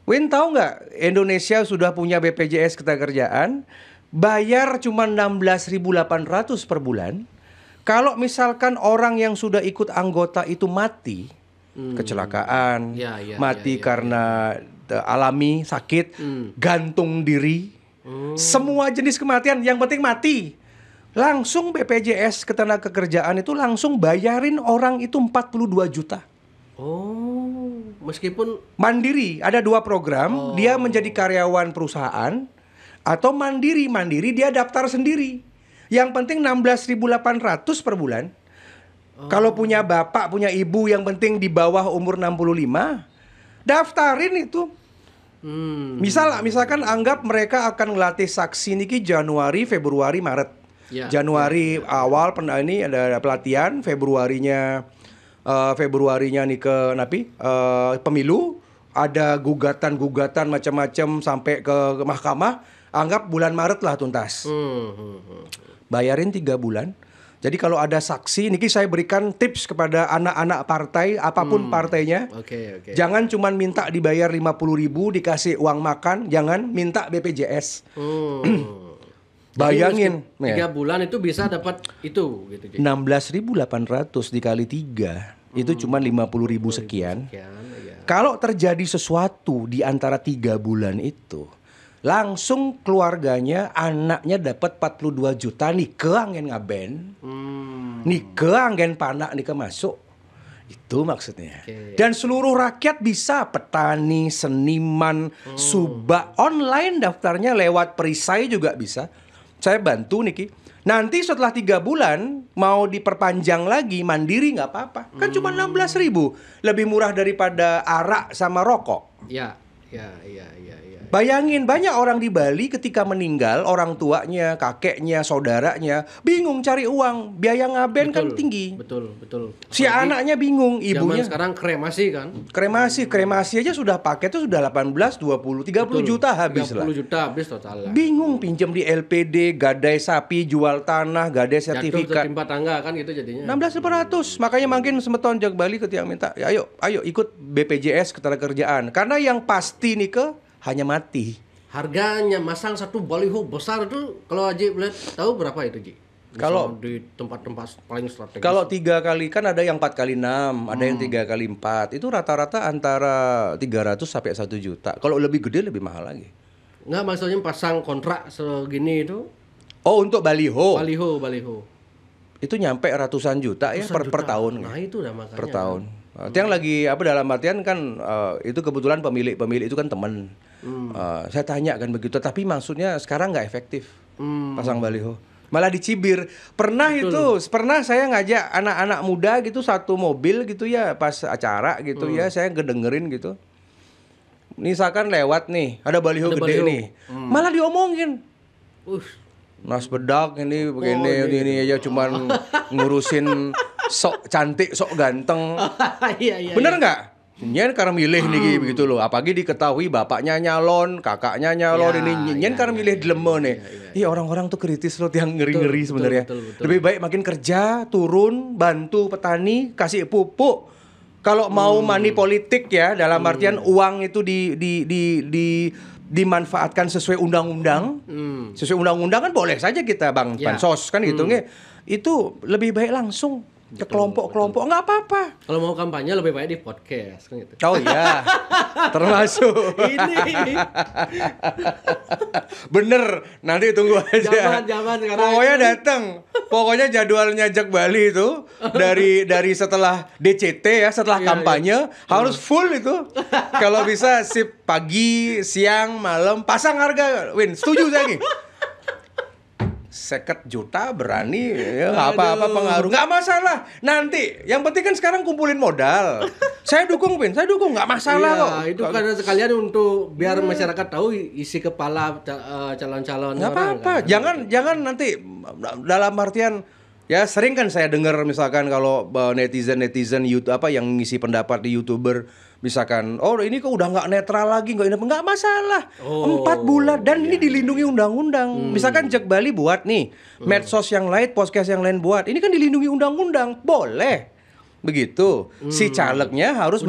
Win tahu nggak Indonesia sudah punya BPJS Ketenagakerjaan, bayar cuma 16.800 per bulan. Kalau misalkan orang yang sudah ikut anggota itu mati, kecelakaan, mati karena alami sakit, gantung diri, semua jenis kematian, yang penting mati. Langsung BPJS Ketenagakerjaan itu langsung bayarin orang itu 42 juta. Oh, meskipun Mandiri, ada 2 program, dia menjadi karyawan perusahaan atau mandiri dia daftar sendiri. Yang penting 16.800 per bulan. Kalau punya bapak, punya ibu yang penting di bawah umur 65, daftarin itu. Misalkan anggap mereka akan ngelatih saksi niki Januari, Februari, Maret. Januari awal ini ada pelatihan, Februarinya nih ke pemilu, ada gugatan macam-macam sampai ke mahkamah. Anggap bulan Maret lah tuntas. Bayarin 3 bulan. Jadi kalau ada saksi, niki saya berikan tips kepada anak-anak partai, apapun partainya. Jangan cuman minta dibayar 50.000 dikasih uang makan, jangan minta BPJS. Bayangin, 3 bulan itu bisa dapat itu gitu. 16.800 dikali 3 itu cuma 50.000 sekian. Kalau terjadi sesuatu di antara 3 bulan itu, langsung keluarganya, anaknya dapat 42 juta nih ke angin ngaben. Nih ke angin panak nih ke masuk. Itu maksudnya. Dan seluruh rakyat bisa, petani, seniman, subak, online daftarnya lewat perisai juga bisa. Saya bantu Niki. Nanti setelah 3 bulan mau diperpanjang lagi mandiri nggak apa-apa. Kan cuma 16.000, lebih murah daripada arak sama rokok. Ya. Bayangin banyak orang di Bali ketika meninggal, orang tuanya, kakeknya, saudaranya bingung cari uang, biaya ngaben kan tinggi. Betul. Si anaknya bingung, ibunya. Zaman sekarang kremasi kan? Kremasi aja sudah pakai tuh sudah 18, 20, 30 juta habis lah. 30 juta habis total lah. Bingung pinjam di LPD, gadai sapi, jual tanah, gadai Jatuh sertifikat. tertimpa tangga kan gitu jadinya. 16.500. Makanya makin semeton jak Bali ketika minta, ya, ayo ikut BPJS Ketenagakerjaan. Karena yang pasti nih hanya mati. Harganya masang satu baliho besar itu kalau Haji lihat tahu berapa itu, Ji? Kalau di tempat-tempat paling strategis. Kalau 3 kali kan ada yang 4 kali 6, ada yang 3 kali 4. Itu rata-rata antara 300 sampai 1 juta. Kalau lebih gede lebih mahal lagi. Enggak, maksudnya pasang kontrak segini itu. Oh, untuk baliho. Baliho. Itu nyampe ratusan juta ya per tahun. Nah, itu udah makanya. Per tahun. Itu yang lagi dalam artian kan itu kebetulan pemilik itu kan teman. Saya tanya kan begitu, tapi maksudnya sekarang nggak efektif pasang baliho. Malah dicibir. Pernah saya ngajak anak-anak muda gitu satu mobil gitu ya pas acara gitu ya, saya ngedengerin gitu. Misalkan lewat nih, ada baliho gede nih. Malah diomongin. Nas bedak ini begini ini aja cuman ngurusin sok cantik, sok ganteng. Iya. Bener nggak? Nyen karena milih nih begitu loh. Apalagi diketahui bapaknya nyalon, kakaknya nyalon, nyen karena milih dilema nih. Iya, orang-orang tuh kritis loh, yang ngeri-ngeri sebenarnya. Lebih baik makin kerja, turun, bantu petani, kasih pupuk. Kalau mau money politik ya, dalam artian uang itu dimanfaatkan sesuai undang-undang. Sesuai undang-undang kan boleh saja kita bansos kan gitu. Itu lebih baik langsung ke kelompok-kelompok nggak apa-apa. Kalau mau kampanye lebih baik di podcast kan gitu. Oh iya, termasuk. Ini Bener, nanti tunggu aja. Zaman sekarang. Pokoknya datang. Pokoknya jadwalnya Jak Bali itu dari setelah DCT ya, setelah kampanye harus full itu. Kalau bisa sip pagi, siang, malam, pasang harga. Win, setuju saya nih. 50 juta berani ya, apa-apa pengaruh nggak masalah nanti yang penting kan sekarang kumpulin modal. Saya dukung Win, saya dukung nggak masalah kok. Itu karena sekalian untuk biar masyarakat tahu isi kepala calon-calon Nggak orang, apa-apa, kan? jangan nanti dalam artian ya sering kan saya dengar misalkan kalau netizen YouTube apa yang ngisi pendapat di YouTuber misalkan ini kok udah nggak netral lagi nggak masalah 4 bulan dan ini dilindungi undang-undang. Misalkan Jak Bali buat nih medsos yang lain, podcast yang lain buat ini kan dilindungi undang-undang boleh begitu. Si calegnya harus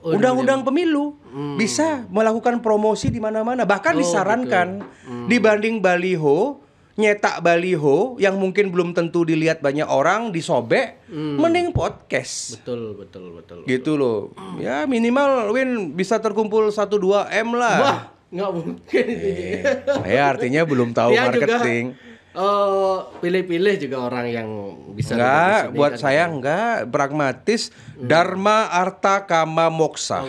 undang-undang pemilu bisa melakukan promosi di mana-mana bahkan disarankan dibanding baliho nyetak baliho yang mungkin belum tentu dilihat banyak orang disobek mending podcast. Betul. Gitu loh. Ya minimal Win bisa terkumpul 1-2 M lah. Wah, nggak mungkin. Saya artinya belum tahu Dia marketing. Pilih-pilih juga orang yang bisa. Enggak, buat saya enggak pragmatis. Dharma Arta Kama Moksa.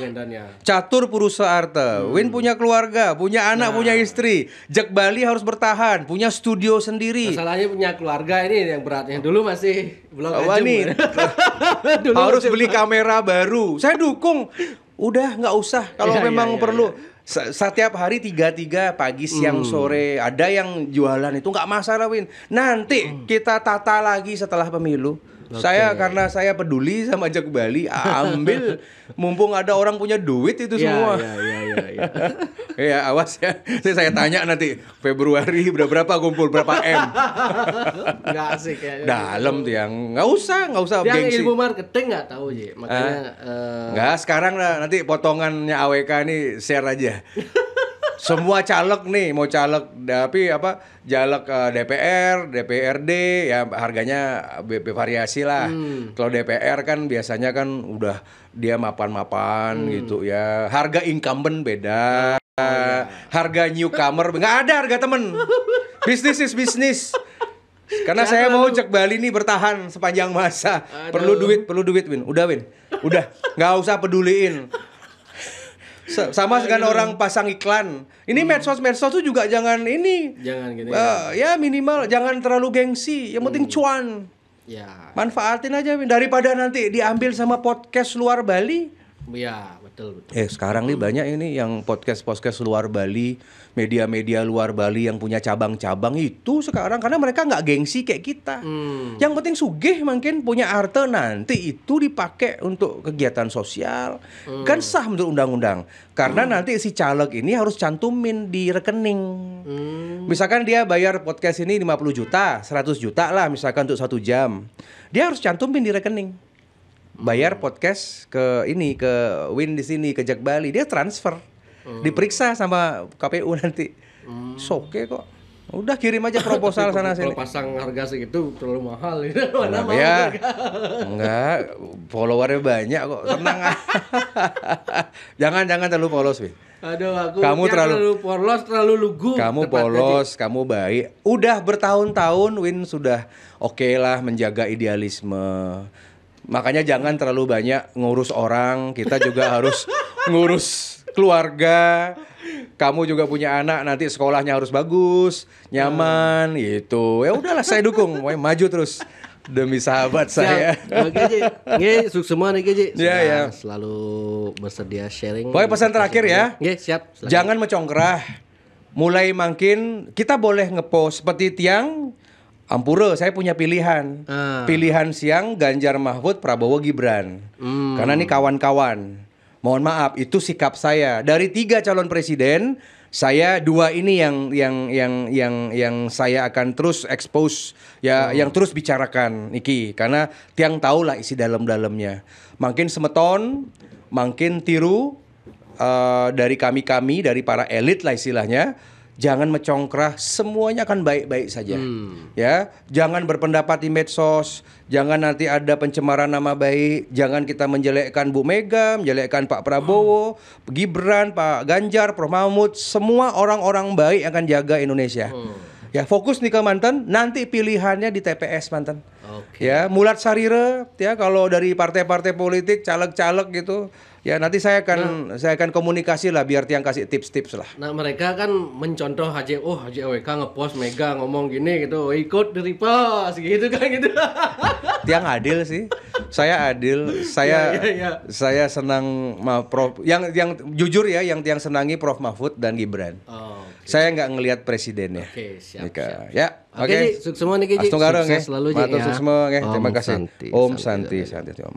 Catur Purusa Arta. Win punya keluarga, punya anak, punya istri. Jak Bali harus bertahan, punya studio sendiri. Masalahnya punya keluarga ini yang beratnya. Dulu masih belum harus beli kamera baru. Saya dukung. Udah nggak usah kalau memang perlu. Setiap hari 3 pagi siang sore ada yang jualan itu nggak masalah Win. Nanti kita tata lagi setelah pemilu. Karena saya peduli sama Jak Bali ambil mumpung ada orang punya duit itu semua. Ya awas ya. Saya tanya nanti Februari berapa kumpul berapa M. Nggak asik ya. Dalam tuh yang nggak usah dia gengsi. ilmu marketing nggak tahu sih makanya nggak sekarang lah nanti potongannya AWK ini share aja. Semua caleg nih mau caleg tapi caleg DPR, DPRD ya harganya variasi lah. Kalau DPR kan biasanya kan udah dia mapan-mapan gitu ya. Harga incumbent beda. Harga newcomer nggak ada harga temen. Bisnis is bisnis. Karena saya mau Jak Bali nih bertahan sepanjang masa. Perlu duit Win. Udah Win. Udah nggak usah peduliin. Sama dengan orang pasang iklan. Ini medsos tuh juga jangan gini. Ya minimal jangan terlalu gengsi. Yang penting cuan. Ya. Manfaatin aja Win. Daripada nanti diambil sama podcast luar Bali. Ya betul. Sekarang nih banyak ini yang podcast luar Bali, media-media luar Bali yang punya cabang-cabang itu sekarang karena mereka nggak gengsi kayak kita. Yang penting sugih mungkin punya harta nanti itu dipakai untuk kegiatan sosial. Kan sah menurut undang-undang. Karena nanti si caleg ini harus cantumin di rekening. Misalkan dia bayar podcast ini 50 juta, 100 juta lah misalkan untuk 1 jam. Dia harus cantumin di rekening. Bayar podcast ke Win di sini ke Jak Bali dia transfer diperiksa sama KPU nanti oke kok udah kirim aja proposal sana sini. Kalau pasang harga segitu terlalu mahal ya enggak followernya banyak kok tenang. jangan terlalu polos Win. Aduh, kamu terlalu polos, terlalu lugu. Kamu polos, kamu baik. Udah bertahun-tahun Win sudah oke lah menjaga idealisme. Makanya jangan terlalu banyak ngurus orang. Kita juga harus ngurus keluarga. Kamu juga punya anak, nanti sekolahnya harus bagus, nyaman gitu. Ya udahlah saya dukung. Maju terus demi sahabat saya. Oke Ji. Nggih, sukses semua nih Ji. Ya. Selalu bersedia sharing. Pokoknya pesan terakhir ya. Nggih, siap. Jangan mencongkrah. Mulai makin kita boleh ngepost seperti tiang Ampura, saya punya pilihan. Pilihan siang Ganjar Mahfud, Prabowo Gibran. Karena ini kawan-kawan. Mohon maaf, itu sikap saya. Dari 3 calon presiden, saya 2 ini yang saya akan terus expose ya, yang terus bicarakan iki. Karena tiang tahu lah isi dalam-dalamnya. Makin semeton, makin tiru dari kami dari para elit lah istilahnya. jangan mencongkrah, semuanya akan baik-baik saja. Ya, jangan berpendapat di medsos, jangan nanti ada pencemaran nama baik, jangan kita menjelekkan Bu Mega, menjelekkan Pak Prabowo, Gibran, Pak Ganjar, Prof Mahfud, semua orang-orang baik akan jaga Indonesia. Ya, fokus nih ke Banten, nanti pilihannya di TPS Banten. Oke. Ya, Mulat Sarire, ya kalau dari partai-partai politik, caleg-caleg gitu, ya nanti saya akan komunikasi lah biar Tiang kasih tips-tips lah. Nah mereka kan mencontoh Haji AWK ngepost Mega ngomong gini gitu, ikut di repost gitu kan gitu. Tiang adil sih, saya adil, saya senang Prof. Yang jujur ya, yang Tiang senangi Prof Mahfud dan Gibran. Oh, Saya nggak ngelihat presidennya. Oke, siap. Ya, Oke, Ji, sukses semua nih Ji. Astung gareng Sukses ya. selalu Ji Matur ya. sukses semua ya. Terima Om kasih. Santi, Om Santi. Santi, Santi. Om.